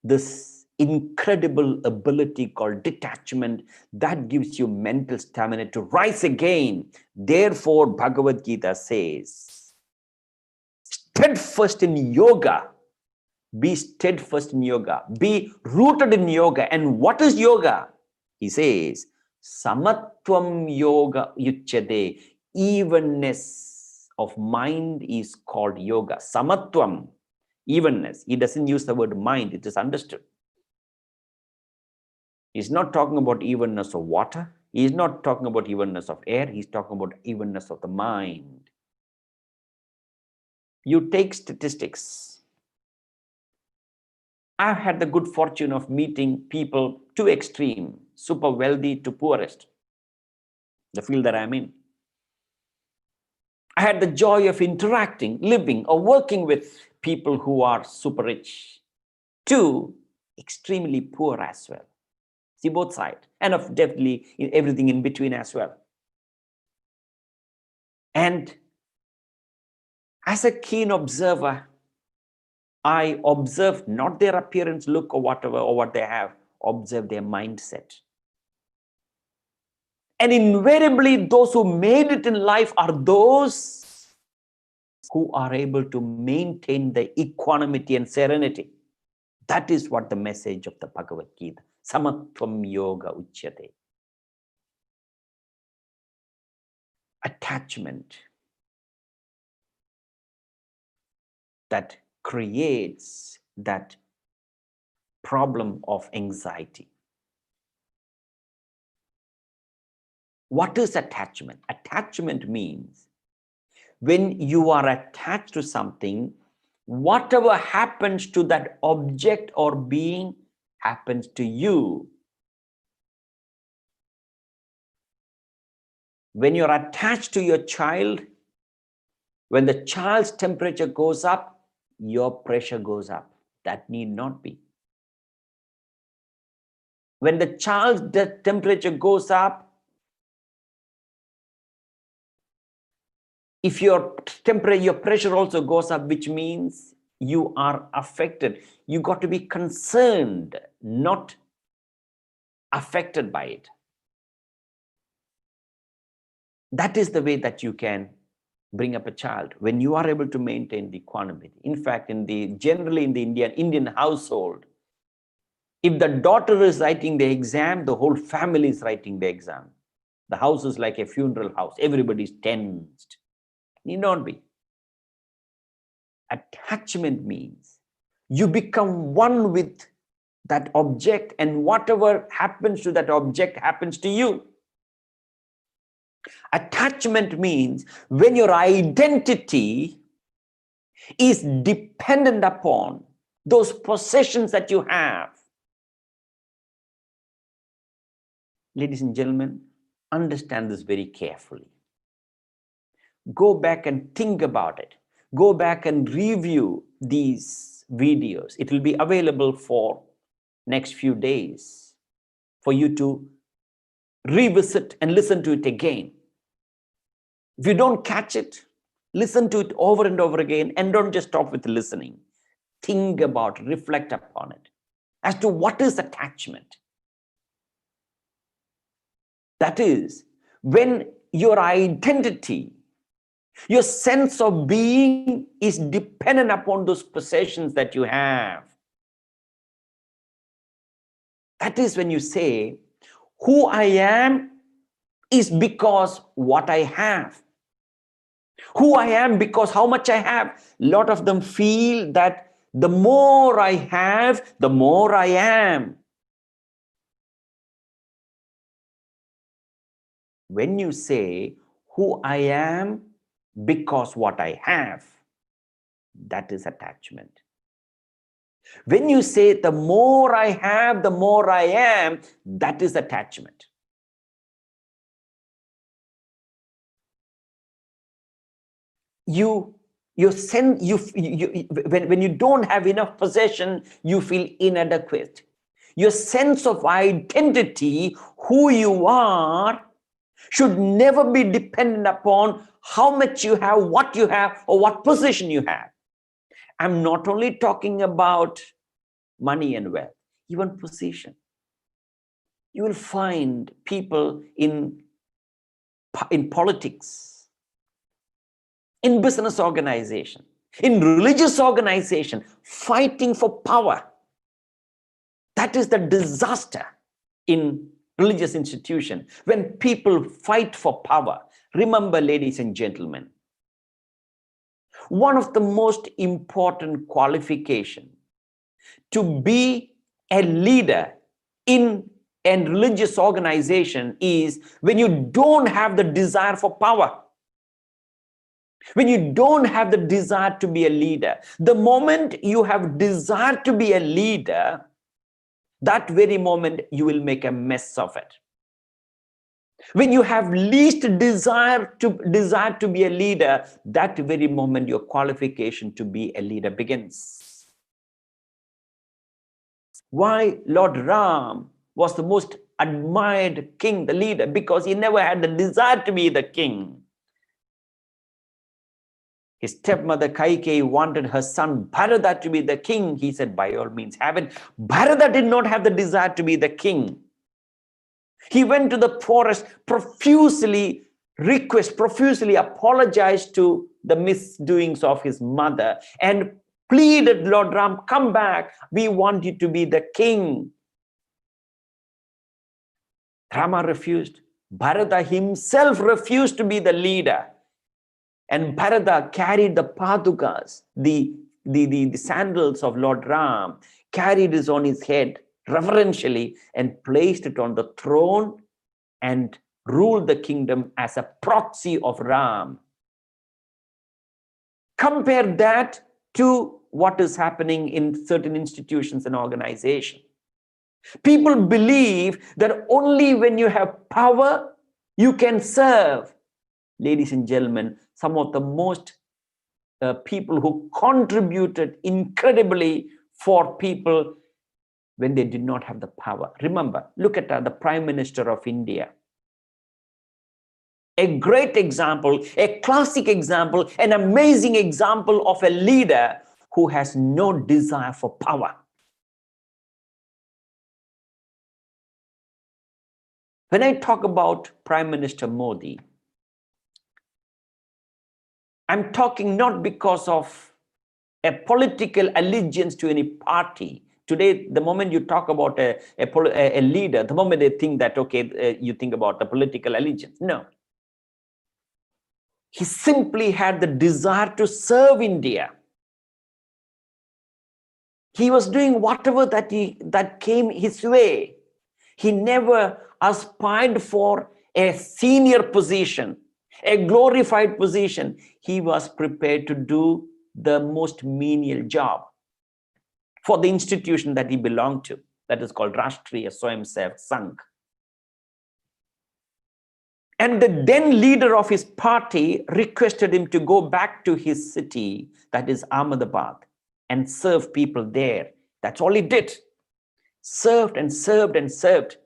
this incredible ability called detachment that gives you mental stamina to rise again. Therefore, Bhagavad Gita says, steadfast in yoga. Be steadfast in yoga. Be rooted in yoga. And what is yoga? He says, samatvam yoga yuchyate. Evenness of mind is called yoga. Samatvam, evenness. He doesn't use the word mind, it is understood. He's not talking about evenness of water. He's not talking about evenness of air. He's talking about evenness of the mind. You take statistics. I've had the good fortune of meeting people too extreme, super wealthy to poorest, the field that I'm in. I had the joy of interacting, living, or working with people who are super rich to extremely poor as well. See both sides, and of definitely everything in between as well. And as a keen observer, I observe not their appearance, look, or whatever, or what they have, observe their mindset. And invariably, those who made it in life are those who are able to maintain the equanimity and serenity. That is what the message of the Bhagavad Gita, samatvam yoga uchyate. Attachment that creates that problem of anxiety. What is attachment? Attachment means when you are attached to something, whatever happens to that object or being happens to you. When you're attached to your child, when the child's temperature goes up, your pressure goes up. That need not be. When the child's temperature goes up, if your temperature, your pressure also goes up, which means you are affected. You got to be concerned, not affected by it. That is the way that you can bring up a child when you are able to maintain the equanimity. In fact, generally in the Indian household, if the daughter is writing the exam, the whole family is writing the exam. The house is like a funeral house. Everybody is tensed. Need not be. Attachment means You become one with that object, and whatever happens to that object happens to you. Attachment means when your identity is dependent upon those possessions that you have. Ladies and gentlemen, understand this very carefully. Go back and think about it. Go back and review these videos. It will be available for next few days for you to revisit and listen to it again. If you don't catch it, listen to it over and over again, and don't just stop with listening. Think about, reflect upon it as to what is attachment. That is, when your identity, your sense of being is dependent upon those possessions that you have. That is when you say, who I am is because what I have. Who I am because how much I have. A lot of them feel that the more I have, the more I am. When you say, who I am because what I have, that is attachment. When you say, the more I have, the more I am, that is attachment. When you don't have enough possession, you feel inadequate. Your sense of identity, who you are, should never be dependent upon how much you have, what you have, or what position you have. I'm not only talking about money and wealth, even position. You will find people in politics, in business organization, in religious organization, fighting for power. That is the disaster in religious institution, when people fight for power. Remember, ladies and gentlemen, one of the most important qualifications to be a leader in a religious organization is when you don't have the desire for power. When you don't have the desire to be a leader. The moment you have desire to be a leader, that very moment you will make a mess of it. When you have least desire to be a leader, that very moment your qualification to be a leader begins. Why Lord Ram was the most admired king, the leader? Because he never had the desire to be the king. His stepmother Kaikeyi wanted her son Bharata to be the king. He said, by all means have it. Bharata did not have the desire to be the king. He went to the forest, profusely apologized to the misdoings of his mother and pleaded, Lord Ram, come back. We want you to be the king. Rama refused. Bharata himself refused to be the leader. And Bharata carried the padukas, the sandals of Lord Ram, carried it on his head reverentially and placed it on the throne and ruled the kingdom as a proxy of Ram. Compare that to what is happening in certain institutions and organizations. People believe that only when you have power, you can serve. Ladies and gentlemen, some of the most people who contributed incredibly for people when they did not have the power. Remember, look at the Prime Minister of India. A great example, a classic example, an amazing example of a leader who has no desire for power. When I talk about Prime Minister Modi, I'm talking not because of a political allegiance to any party. Today, the moment you talk about a leader, the moment they think that, okay, you think about the political allegiance. No. He simply had the desire to serve India. He was doing whatever that came his way. He never aspired for a senior position, a glorified position. He was prepared to do the most menial job for the institution that he belonged to. That is called Rashtriya Swayamsevak Sangh. And the then leader of his party requested him to go back to his city, that is Ahmedabad, and serve people there. That's all he did. Served and served and served.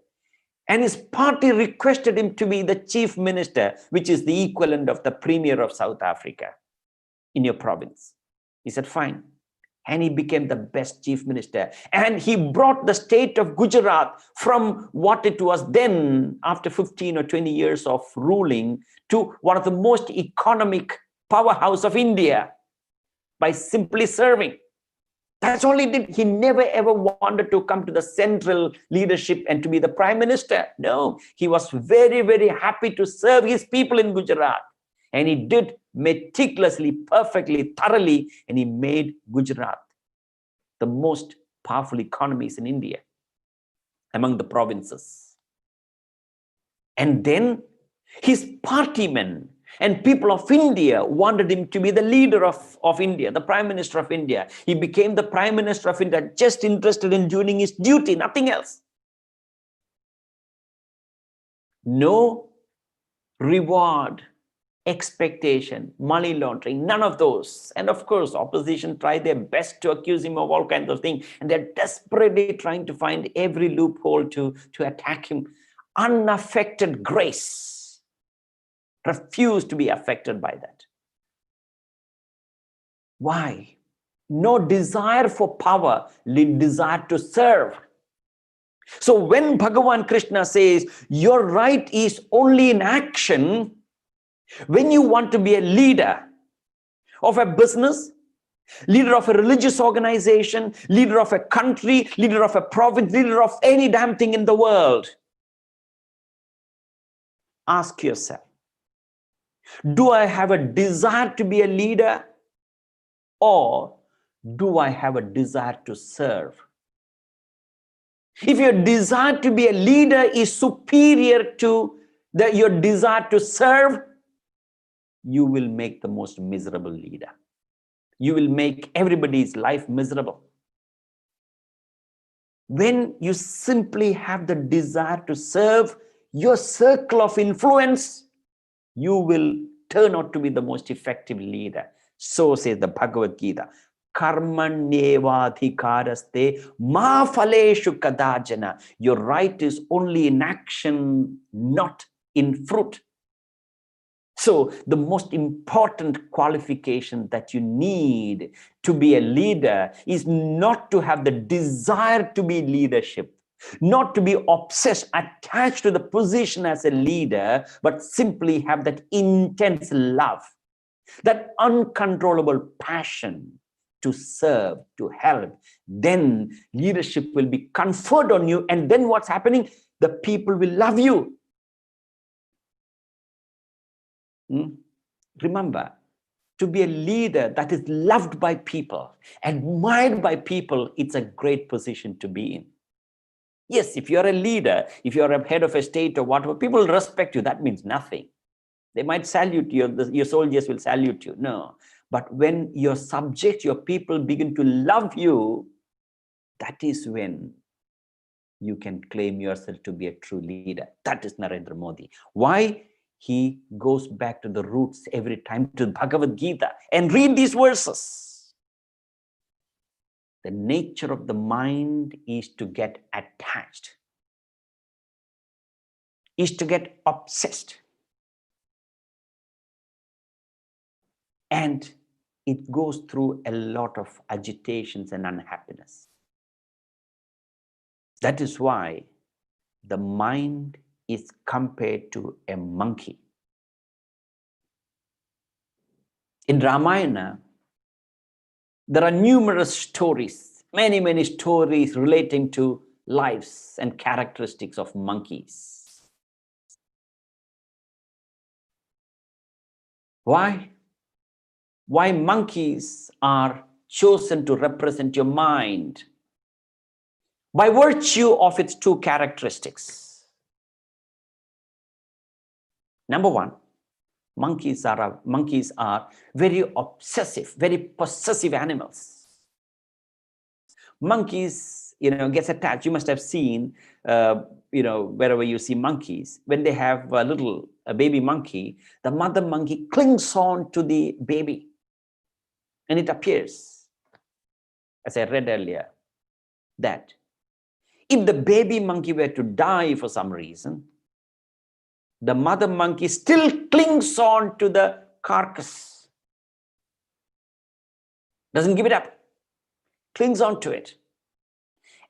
And his party requested him to be the chief minister, which is the equivalent of the premier of South Africa in your province. He said, fine. And he became the best chief minister. And he brought the state of Gujarat from what it was then, after 15 or 20 years of ruling, to one of the most economic powerhouse of India by simply serving. That's all he did. He never ever wanted to come to the central leadership and to be the prime minister. No, he was very, very happy to serve his people in Gujarat. And he did meticulously, perfectly, thoroughly, and he made Gujarat the most powerful economies in India among the provinces. And then his partymen and people of India wanted him to be the leader of India, the prime minister of India. He became the prime minister of India, just interested in doing his duty, nothing else. No reward, expectation, money laundering, none of those. And of course, opposition tried their best to accuse him of all kinds of things. And they're desperately trying to find every loophole to attack him. Unaffected grace. Refused to be affected by that. Why? No desire for power, desire to serve. So when Bhagavan Krishna says, your right is only in action, when you want to be a leader of a business, leader of a religious organization, leader of a country, leader of a province, leader of any damn thing in the world, ask yourself, do I have a desire to be a leader, or do I have a desire to serve? If your desire to be a leader is superior to your desire to serve, you will make the most miserable leader. You will make everybody's life miserable. When you simply have the desire to serve your circle of influence, you will turn out to be the most effective leader. So says the Bhagavad Gita. Karmanyevadhikaraste ma phaleshu kadajana. Your right is only in action, not in fruit. So the most important qualification that you need to be a leader is not to have the desire to be leadership, not to be obsessed, attached to the position as a leader, but simply have that intense love, that uncontrollable passion to serve, to help. Then leadership will be conferred on you, and then what's happening? The people will love you. Remember, to be a leader that is loved by people, admired by people, it's a great position to be in. Yes, if you're a leader, if you're a head of a state or whatever, people respect you. That means nothing. They might salute you, your soldiers will salute you. No. But when your subjects, your people begin to love you, that is when you can claim yourself to be a true leader. That is Narendra Modi. Why? He goes back to the roots every time, to Bhagavad Gita, and read these verses. The nature of the mind is to get attached, is to get obsessed. And it goes through a lot of agitations and unhappiness. That is why the mind is compared to a monkey. In Ramayana, there are numerous stories, many stories relating to lives and characteristics of monkeys. Why? Why monkeys are chosen to represent your mind by virtue of its two characteristics. Number one, monkeys are very obsessive, very possessive animals. Monkeys, gets attached. You must have seen, wherever you see monkeys, when they have a baby monkey, the mother monkey clings on to the baby, and it appears, as I read earlier, that if the baby monkey were to die for some reason, the mother monkey still clings on to the carcass, doesn't give it up, clings on to it.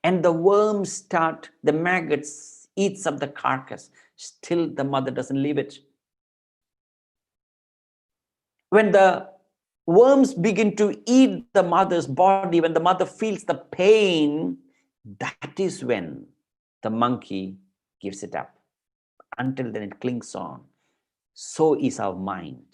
And the worms the maggots eats up the carcass. Still the mother doesn't leave it. When the worms begin to eat the mother's body, when the mother feels the pain, that is when the monkey gives it up. Until then it clings on. So is our mind.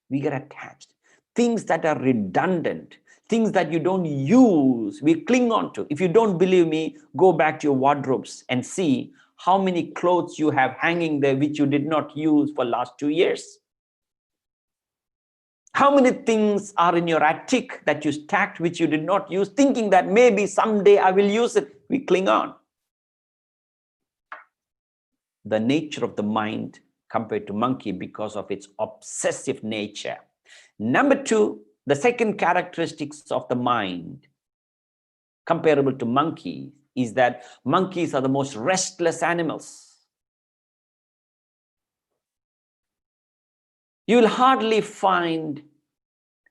We get attached. Things that are redundant, things that you don't use, we cling on to. If you don't believe me, go back to your wardrobes and see how many clothes you have hanging there which you did not use for last 2 years. How many things are in your attic that you stacked which you did not use, thinking that maybe someday I will use it. We cling on. The nature of the mind compared to monkey because of its obsessive nature. Number two, the second characteristics of the mind comparable to monkeys is that monkeys are the most restless animals. You will hardly find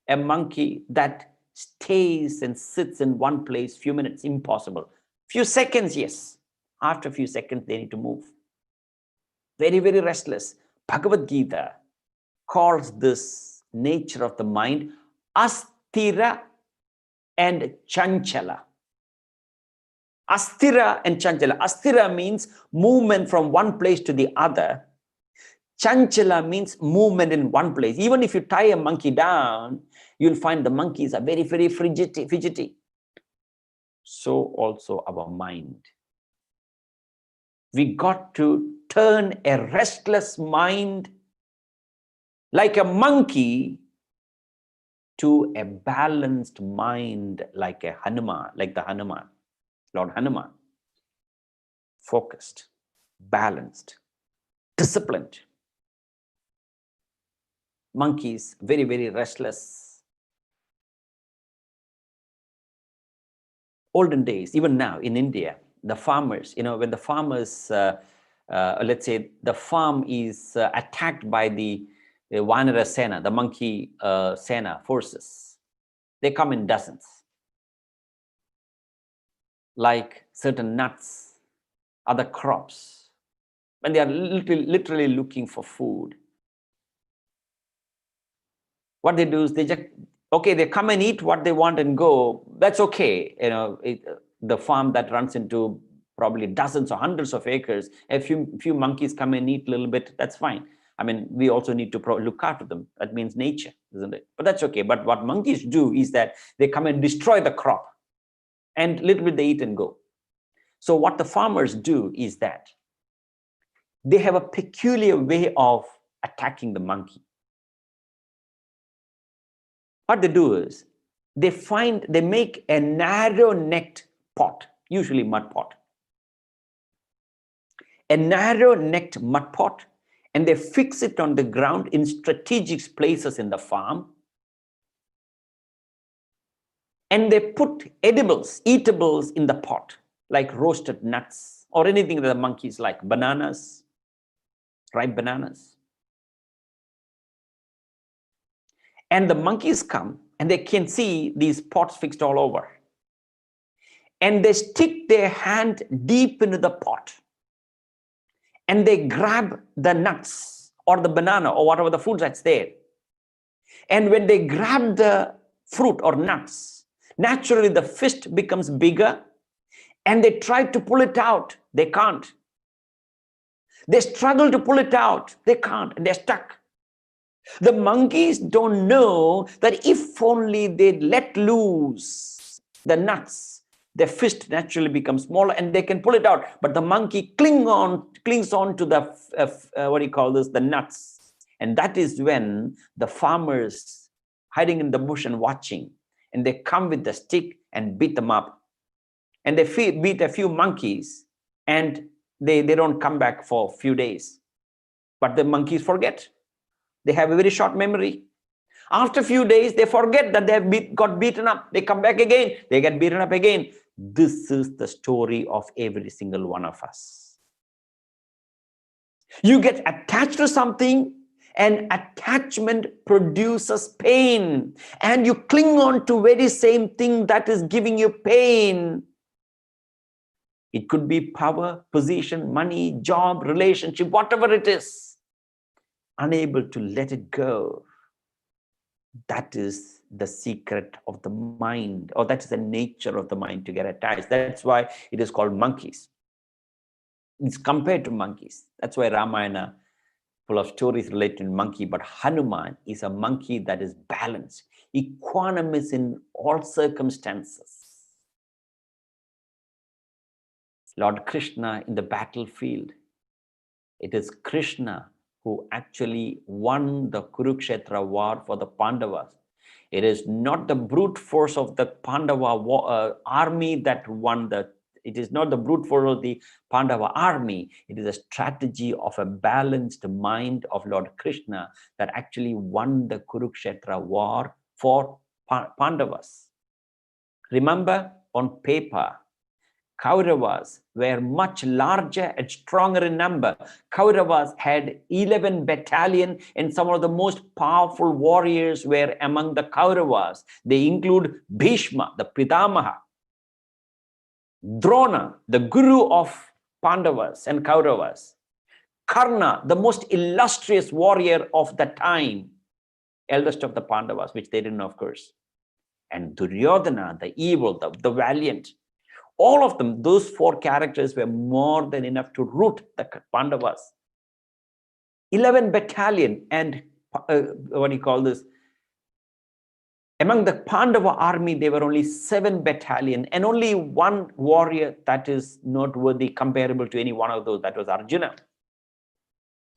a monkey that stays and sits in one place few minutes. Impossible. Few seconds, yes. After a few seconds, they need to move. Very, very restless. Bhagavad Gita calls this nature of the mind asthira and chanchala. Asthira and chanchala. Asthira means movement from one place to the other. Chanchala means movement in one place. Even if you tie a monkey down, you'll find the monkeys are very, very fidgety. So also our mind. We got to turn a restless mind like a monkey to a balanced mind like the Hanuman, Lord Hanuman. Focused, balanced, disciplined. Monkeys, very, very restless. Olden days, even now in India, the farmers, when the farmers, let's say the farm is attacked by the Vanara Sena, the monkey Sena forces, they come in dozens. Like certain nuts, other crops, when they are literally looking for food. What they do is they come and eat what they want and go. That's okay. The farm that runs into probably dozens or hundreds of acres, a few monkeys come and eat a little bit, that's fine. I mean, we also need to look after them. That means nature, isn't it? But that's okay. But what monkeys do is that they come and destroy the crop and little bit they eat and go. So what the farmers do is that they have a peculiar way of attacking the monkey. What they do is they make a narrow-necked pot, usually mud pot. A narrow-necked mud pot, and they fix it on the ground in strategic places in the farm. And they put eatables in the pot, like roasted nuts or anything that the monkeys like, bananas, ripe bananas. And the monkeys come and they can see these pots fixed all over. And they stick their hand deep into the pot. And they grab the nuts or the banana or whatever the fruit that's there. And when they grab the fruit or nuts, naturally the fist becomes bigger and they try to pull it out. They can't. They struggle to pull it out. They can't. They're stuck. The monkeys don't know that if only they let loose the nuts, their fist naturally becomes smaller and they can pull it out. But the monkey clings on to the, what do you call this, the nuts. And that is when the farmers hiding in the bush and watching, and they come with the stick and beat them up. And they beat a few monkeys and they don't come back for a few days. But the monkeys forget. They have a very short memory. After a few days, they forget that they have got beaten up. They come back again. They get beaten up again. This is the story of every single one of us. You get attached to something, and attachment produces pain. And you cling on to very same thing that is giving you pain. It could be power, position, money, job, relationship, whatever it is. Unable to let it go. That is the secret of the mind, or that is the nature of the mind, to get attached. That's why it is called monkeys. It's compared to monkeys. That's why Ramayana, full of stories related to monkey, but Hanuman is a monkey that is balanced, equanimous in all circumstances. Lord Krishna in the battlefield, it is Krishna who actually won the Kurukshetra war for the Pandavas. It is not the brute force of the Pandava army that won it is not the brute force of the Pandava army. It is a strategy of a balanced mind of Lord Krishna that actually won the Kurukshetra war for Pandavas. Remember, on paper, Kauravas were much larger and stronger in number. Kauravas had 11 battalion, and some of the most powerful warriors were among the Kauravas. They include Bhishma, the Pitamaha, Drona, the guru of Pandavas and Kauravas, Karna, the most illustrious warrior of the time, eldest of the Pandavas, which they didn't know, of course, and Duryodhana, the evil, the valiant. All of them, those four characters were more than enough to root the Pandavas. 11 battalion, and what do you call this? Among the Pandava army, there were only 7 battalion and only one warrior that is noteworthy, comparable to any one of those. That was Arjuna.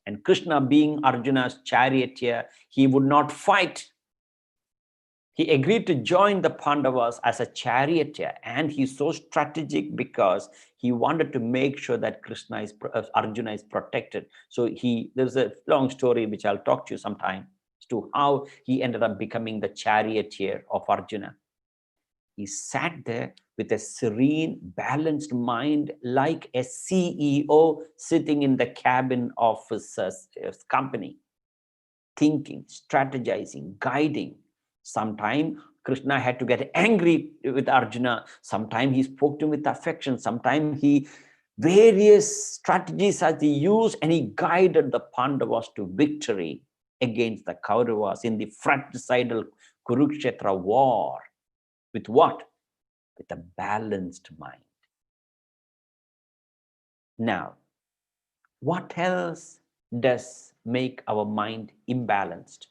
And Krishna, being Arjuna's charioteer, he would not fight. He agreed to join the Pandavas as a charioteer, and he's so strategic because he wanted to make sure that Arjuna is protected. So there's a long story which I'll talk to you sometime as to how he ended up becoming the charioteer of Arjuna. He sat there with a serene, balanced mind, like a CEO sitting in the cabin of his company, thinking, strategizing, guiding. Sometime Krishna had to get angry with Arjuna. Sometime he spoke to him with affection. Sometime various strategies as he used, and he guided the Pandavas to victory against the Kauravas in the fratricidal Kurukshetra war. With what? With a balanced mind. Now, what else does make our mind imbalanced?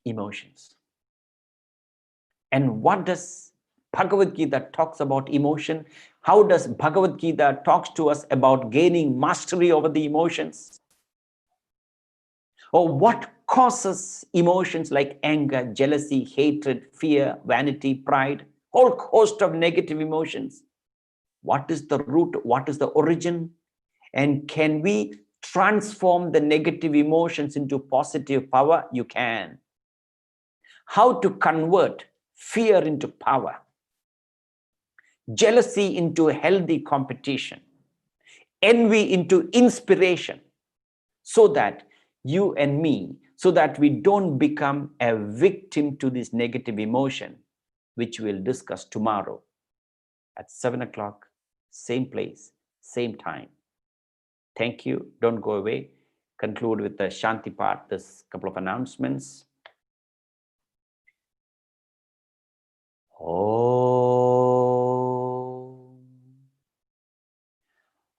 Emotions. And what does Bhagavad Gita talks about emotion? How does Bhagavad Gita talks to us about gaining mastery over the emotions? Or what causes emotions like anger, jealousy, hatred, fear, vanity, pride, whole host of negative emotions? What is the root? What is the origin? And can we transform the negative emotions into positive power? You can. How to convert fear into power, jealousy into healthy competition, envy into inspiration, so that you and me, so that we don't become a victim to this negative emotion, which we'll discuss tomorrow at 7 o'clock, same place, same time. Thank you. Don't go away. Conclude with the Shanti part, this couple of announcements.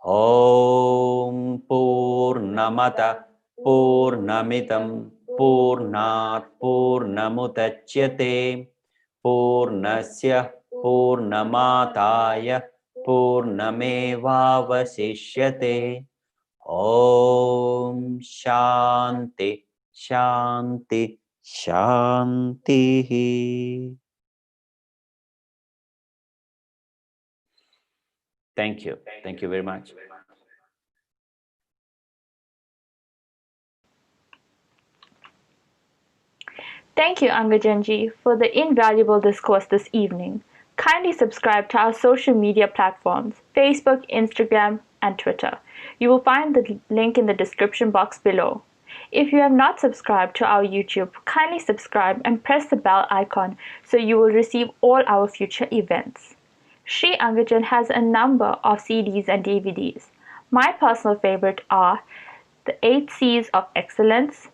Om Purnamata Purnamidam Purnat Purnamudachyate Purnasya Purnamataya Purnamevavasishyate. Om Shanti Shanti Shanti. Thank you. Thank you very much. Thank you, Angajanji, for the invaluable discourse this evening. Kindly subscribe to our social media platforms, Facebook, Instagram, and Twitter. You will find the link in the description box below. If you have not subscribed to our YouTube, kindly subscribe and press the bell icon so you will receive all our future events. Sri Angajan has a number of CDs and DVDs. My personal favorite are The 8 C's of Excellence,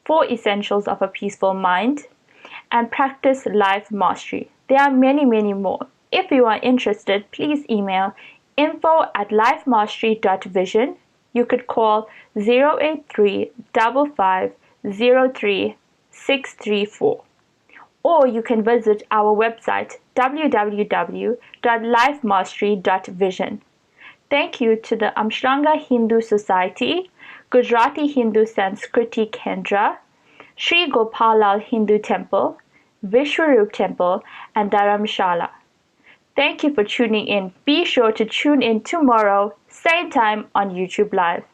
4 Essentials of a Peaceful Mind, and Practice Life Mastery. There are many, many more. If you are interested, please email info@lifemastery.vision. You could call 083 55 03 634. Or you can visit our website www.lifemastery.vision. Thank you to the Amshranga Hindu Society, Gujarati Hindu Sanskriti Kendra, Sri Gopalal Hindu Temple, Vishwarup Temple, and Dharamshala. Thank you for tuning in. Be sure to tune in tomorrow, same time on YouTube Live.